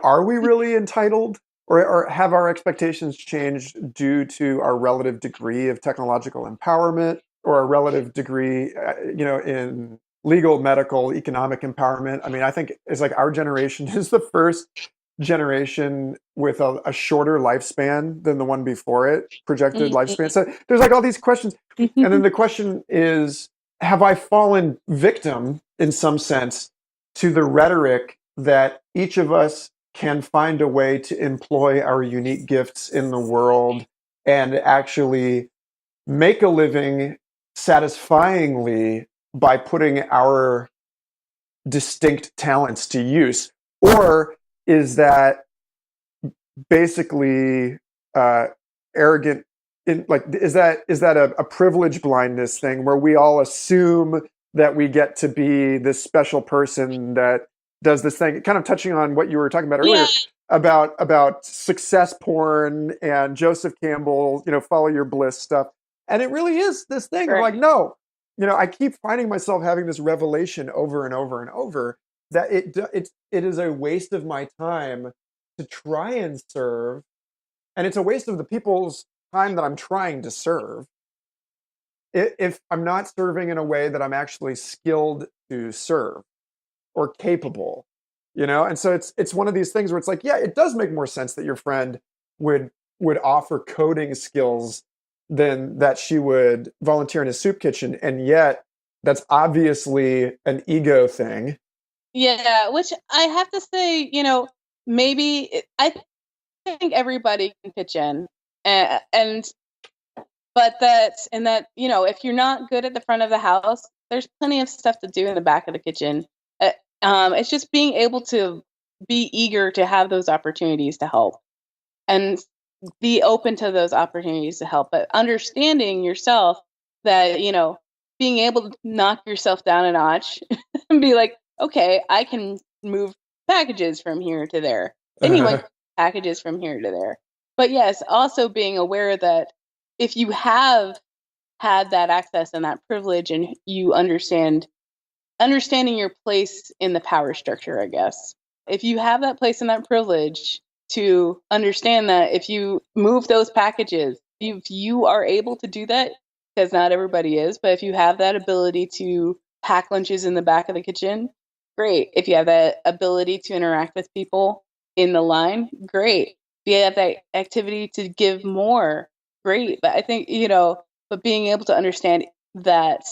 Are we really entitled? Or have our expectations changed due to our relative degree of technological empowerment, or our relative degree, in legal, medical, economic empowerment? I mean, I think it's like our generation is the first generation with a shorter lifespan than the one before it, projected lifespan. So there's like all these questions. And then the question is, have I fallen victim in some sense to the rhetoric that each of us can find a way to employ our unique gifts in the world and actually make a living satisfyingly by putting our distinct talents to use? Or is that basically arrogant? Is that a privilege blindness thing where we all assume that we get to be this special person that does this thing? Kind of touching on what you were talking about earlier about success porn and Joseph Campbell, follow your bliss stuff. And it really is this thing. Right. I'm like, no, I keep finding myself having this revelation over and over and over that it is a waste of my time to try and serve, and it's a waste of the people's time that I'm trying to serve if I'm not serving in a way that I'm actually skilled to serve or capable, And so it's one of these things where it's like, yeah, it does make more sense that your friend would offer coding skills than that she would volunteer in a soup kitchen, and yet that's obviously an ego thing. Yeah, which I have to say, maybe I think everybody can pitch in, but if you're not good at the front of the house, there's plenty of stuff to do in the back of the kitchen. It's just being able to be eager to have those opportunities to help and be open to those opportunities to help, but understanding yourself that, being able to knock yourself down a notch and be like, okay, I can move packages from here to there. Anyone packages from here to there. But yes, also being aware that if you have had that access and that privilege, and you understanding your place in the power structure, I guess. If you have that place and that privilege to understand that if you move those packages, if you are able to do that, because not everybody is, but if you have that ability to pack lunches in the back of the kitchen, great. If you have that ability to interact with people in the line, great. If you have that activity to give more, great. But I think, but being able to understand that,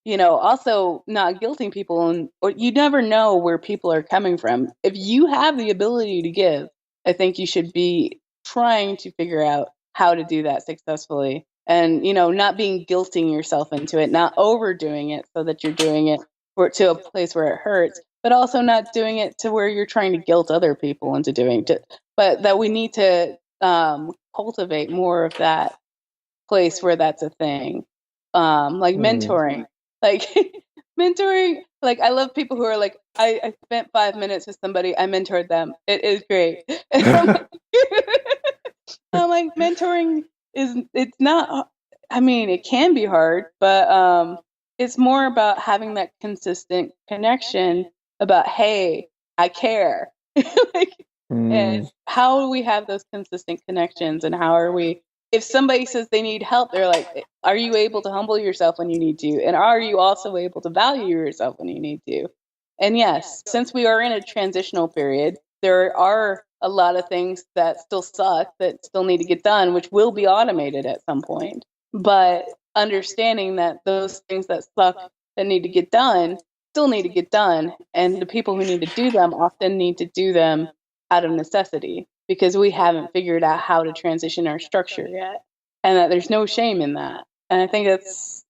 also not guilting people, or you never know where people are coming from. If you have the ability to give, I think you should be trying to figure out how to do that successfully, and, not being guilting yourself into it, not overdoing it so that you're doing it to a place where it hurts, but also not doing it to where you're trying to guilt other people into doing it. But that we need to cultivate more of that place where that's a thing. Like mentoring, like mentoring. Like, I love people who are like, I spent 5 minutes with somebody, I mentored them. It is great. I'm like, mentoring it's not, I mean, it can be hard, but it's more about having that consistent connection about, hey, I care. Like, and Mm. how do we have those consistent connections, and how are we, if somebody says they need help, they're like, are you able to humble yourself when you need to? And are you also able to value yourself when you need to? And yes, since we are in a transitional period, there are a lot of things that still suck that still need to get done, which will be automated at some point. But understanding that those things that suck that need to get done still need to get done. And the people who need to do them often need to do them out of necessity because we haven't figured out how to transition our structure yet. And that there's no shame in that. And I think it's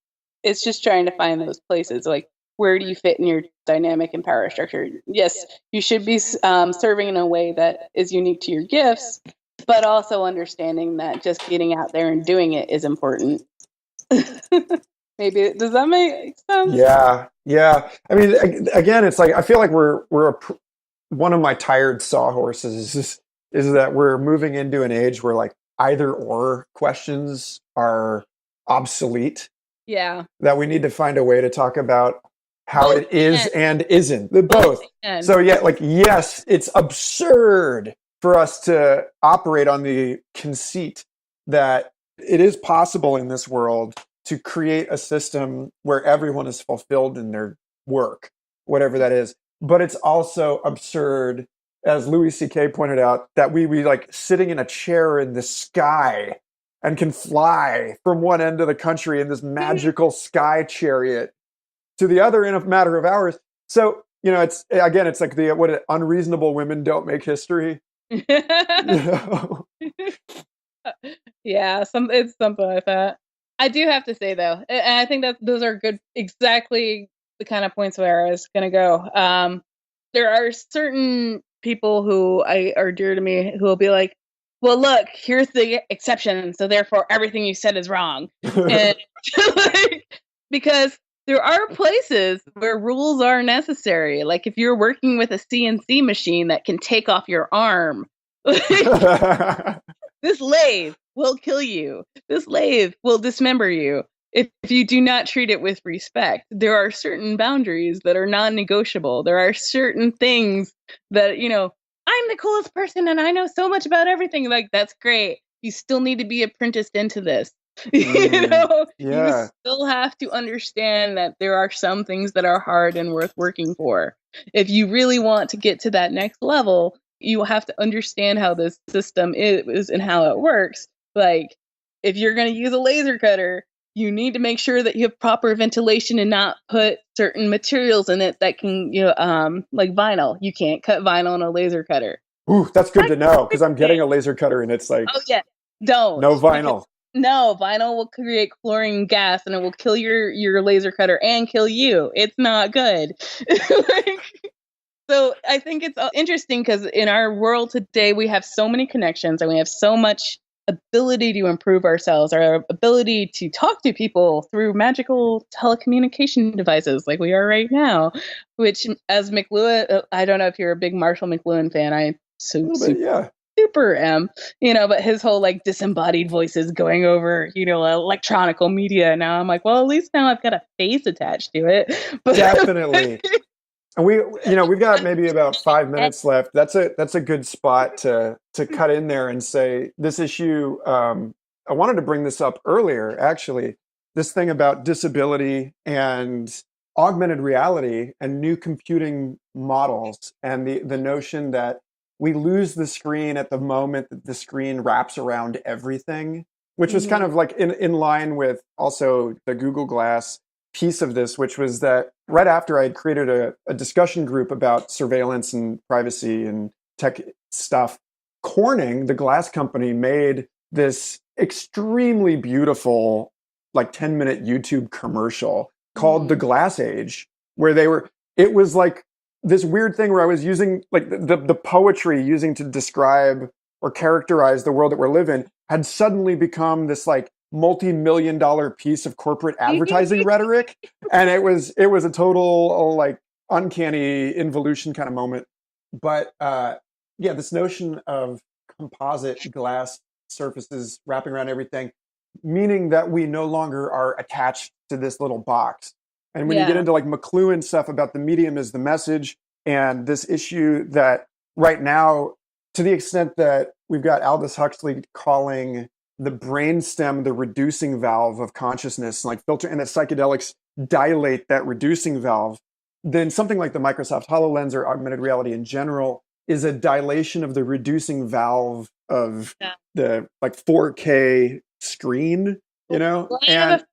just trying to find those places like, where do you fit in your dynamic and power structure? Yes, you should be serving in a way that is unique to your gifts, but also understanding that just getting out there and doing it is important. Maybe does that make sense? Yeah, yeah. I mean, again, it's like I feel like one of my tired sawhorses is that we're moving into an age where like either or questions are obsolete. Yeah. That we need to find a way to talk about how Both it is can. and isn't. The both. Can. So yeah, like yes, it's absurd for us to operate on the conceit that it is possible in this world to create a system where everyone is fulfilled in their work, whatever that is. But it's also absurd, as Louis C.K. pointed out, that we like sitting in a chair in the sky and can fly from one end of the country in this magical sky chariot to the other in a matter of hours. So, you know, it's again, it's like the what unreasonable women don't make history. You know? Yeah, it's something like that. I do have to say though, and I think that those are good, exactly the kind of points where I was gonna go. There are certain people who are dear to me who will be like, well, look, here's the exception, so therefore everything you said is wrong. And like, because there are places where rules are necessary. Like if you're working with a CNC machine that can take off your arm, like, this lathe will kill you. This lathe will dismember you if you do not treat it with respect. There are certain boundaries that are non-negotiable. There are certain things that, you know, I'm the coolest person and I know so much about everything. Like, that's great. You still need to be apprenticed into this. You know, yeah. you still have to understand that there are some things that are hard and worth working for. If you really want to get to that next level, you have to understand how this system is and how it works. Like, if you're going to use a laser cutter, you need to make sure that you have proper ventilation and not put certain materials in it that can, you know, like vinyl. You can't cut vinyl on a laser cutter. Ooh, that's good to know because I'm getting a laser cutter and it's like, oh yeah, don't. no vinyl. No, vinyl will create chlorine gas and it will kill your laser cutter and kill you. It's not good. Like, so I think it's interesting because in our world today, we have so many connections and we have so much ability to improve ourselves, our ability to talk to people through magical telecommunication devices like we are right now, which as McLuhan, I don't know if you're a big Marshall McLuhan fan. Super am, you know, but his whole like disembodied voices going over, you know, electronical media. Now I'm like, well, at least now I've got a face attached to it. But definitely. And we've got maybe about 5 minutes left. That's a good spot to cut in there and say this issue. I wanted to bring this up earlier, actually. This thing about disability and augmented reality and new computing models, and the notion that we lose the screen at the moment that the screen wraps around everything, which was kind of like in line with also the Google Glass piece of this, which was that right after I had created a discussion group about surveillance and privacy and tech stuff, Corning, the glass company, made this extremely beautiful, like 10-minute YouTube commercial called The Glass Age, where it was like this weird thing where I was using like the poetry using to describe or characterize the world that we're living had suddenly become this like multi-million-dollar piece of corporate advertising rhetoric, and it was a total like uncanny involution kind of moment. But yeah, this notion of composite glass surfaces wrapping around everything, meaning that we no longer are attached to this little box. And when you get Yeah. into like McLuhan stuff about the medium is the message, and this issue that right now, to the extent that we've got Aldous Huxley calling the brainstem the reducing valve of consciousness, like filter, and that psychedelics dilate that reducing valve, then something like the Microsoft HoloLens or augmented reality in general is a dilation of the reducing valve of Yeah. the like 4K screen, Well, I have and a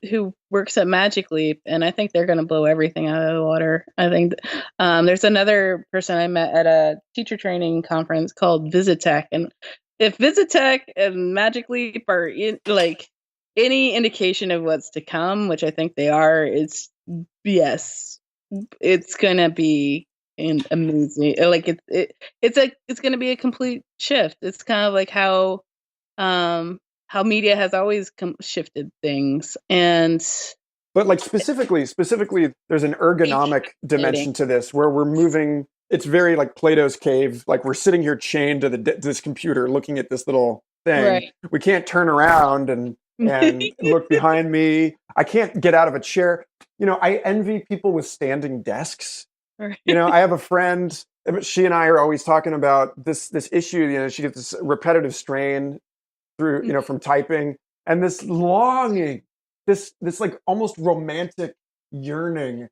who works at Magic Leap, and I think they're going to blow everything out of the water. I think there's another person I met at a teacher training conference called Visitech, and if Visitech and Magic Leap are like any indication of what's to come, which I think they are, is yes, it's going to be amazing. Like it's going to be a complete shift. It's kind of like how media has always shifted things, and but like specifically, there's an ergonomic fascinating. dimension to this where we're moving. It's very like Plato's cave. Like we're sitting here chained to this computer, looking at this little thing. Right. We can't turn around and look behind me. I can't get out of a chair. I envy people with standing desks. Right. I have a friend. She and I are always talking about this issue. She gets this repetitive strain through, from typing, and this longing, this like almost romantic yearning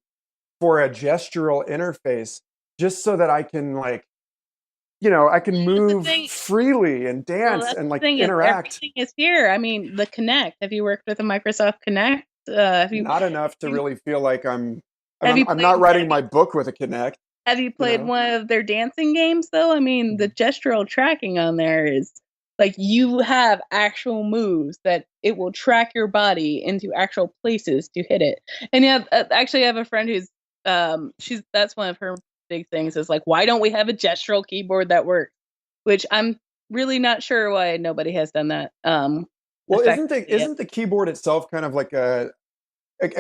for a gestural interface, just so that I can like, I can move freely and dance and like interact. Everything is here. I mean, the Kinect. Have you worked with the Microsoft Kinect? Not enough to really feel like I'm Have not writing my book with a Kinect. Have you played one of their dancing games though? I mean, the gestural tracking on there is like you have actual moves that it will track your body into actual places to hit it. And yeah, actually, I have a friend who's that's one of her big things is like, why don't we have a gestural keyboard that works? Which I'm really not sure why nobody has done that. Well, isn't the keyboard itself kind of like a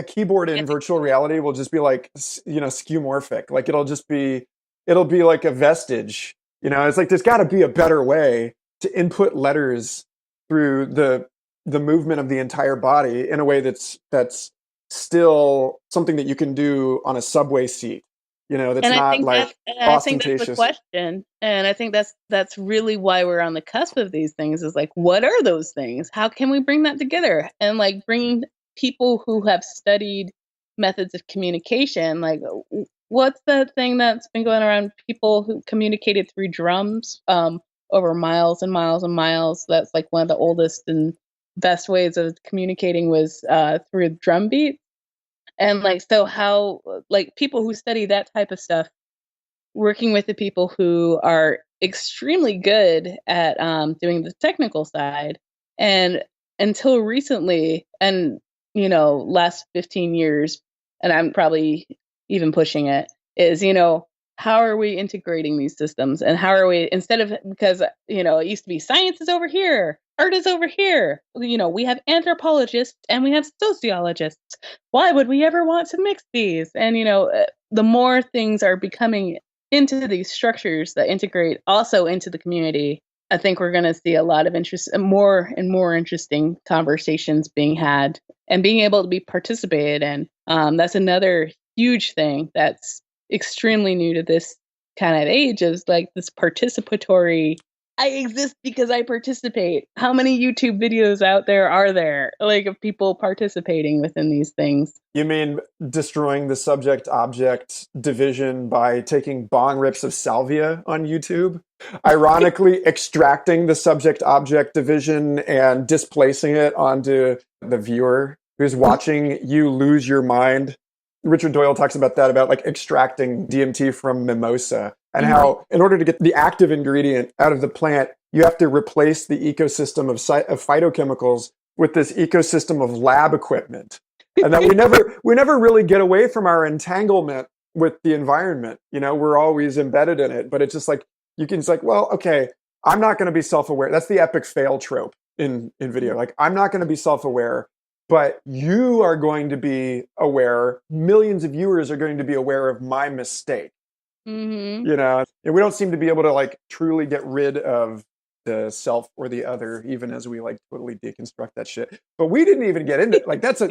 keyboard in virtual reality will just be like, skeuomorphic. Like it'll be like a vestige. It's like there's got to be a better way to input letters through the movement of the entire body in a way that's still something that you can do on a subway seat. That's not like ostentatious. I think that's the question, and I think that's really why we're on the cusp of these things. Is like, what are those things? How can we bring that together? And like bringing people who have studied methods of communication, like what's the thing that's been going around? People who communicated through drums over miles and miles and miles. That's like one of the oldest and best ways of communicating was through drum beats. And like, so how, like people who study that type of stuff, working with the people who are extremely good at doing the technical side. And until recently, and, last 15 years, and I'm probably even pushing it, is, how are we integrating these systems? And how are we, instead of, because, it used to be science is over here, art is over here. We have anthropologists and we have sociologists. Why would we ever want to mix these? And, the more things are becoming into these structures that integrate also into the community, I think we're going to see a lot of interest, more and more interesting conversations being had and being able to be participated in. That's another huge thing that's extremely new to this kind of age, is like this participatory, I exist because I participate. How many YouTube videos out there are there, like, of people participating within these things? You mean destroying the subject-object division by taking bong rips of salvia on YouTube? Ironically, extracting the subject-object division and displacing it onto the viewer who's watching you lose your mind. Richard Doyle talks about that, about like extracting DMT from mimosa, and how in order to get the active ingredient out of the plant, you have to replace the ecosystem of phytochemicals with this ecosystem of lab equipment. And that we never really get away from our entanglement with the environment. We're always embedded in it, but it's just like, it's like, well, okay, I'm not going to be self-aware. That's the epic fail trope in video. Like, I'm not going to be self-aware, but you are going to be aware. Millions of viewers are going to be aware of my mistake. Mm-hmm. And we don't seem to be able to like truly get rid of the self or the other, even as we like totally deconstruct that shit. But we didn't even get into it. Like that's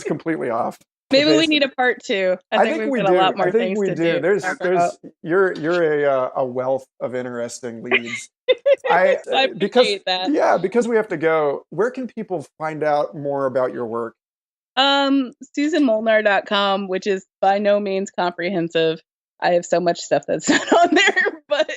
completely off. Maybe we need a part 2. I think we've we got do. a lot more I think things we to do. do. There's you're a wealth of interesting leads. I appreciate that. Yeah, because we have to go. Where can people find out more about your work? SusanMolnar.com, which is by no means comprehensive. I have so much stuff that's not on there, but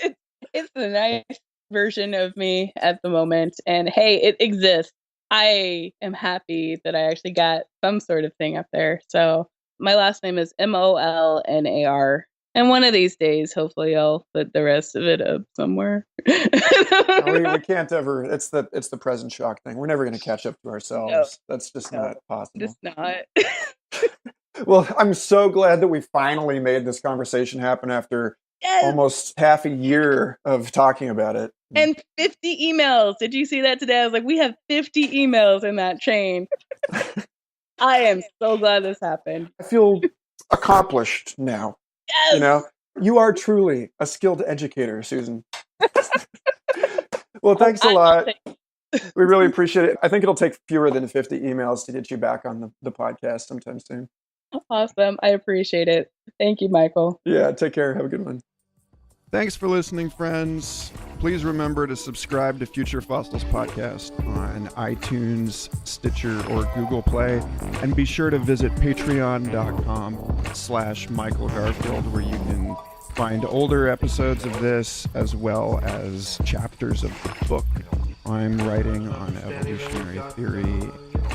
it's a nice version of me at the moment. And hey, it exists. I am happy that I actually got some sort of thing up there. So my last name is Molnar. And one of these days, hopefully, I'll put the rest of it up somewhere. We can't ever. It's the present shock thing. We're never going to catch up to ourselves. No, That's just not possible. Just not. Well, I'm so glad that we finally made this conversation happen after almost half a year of talking about it. And 50 emails. Did you see that today? I was like, we have 50 emails in that chain. I am so glad this happened. I feel accomplished now. Yes. You know, you are truly a skilled educator, Susan. Well, thanks a lot. We really appreciate it. I think it'll take fewer than 50 emails to get you back on the podcast sometime soon. Awesome. I appreciate it. Thank you, Michael. Yeah, take care. Have a good one. Thanks for listening, friends. Please remember to subscribe to Future Fossils Podcast on iTunes, Stitcher, or Google Play. And be sure to visit patreon.com/Michael Garfield, where you can find older episodes of this as well as chapters of the book I'm writing on evolutionary theory.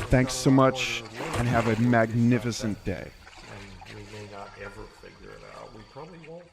Thanks so much and have a magnificent day. And we may not ever figure it out. We probably won't.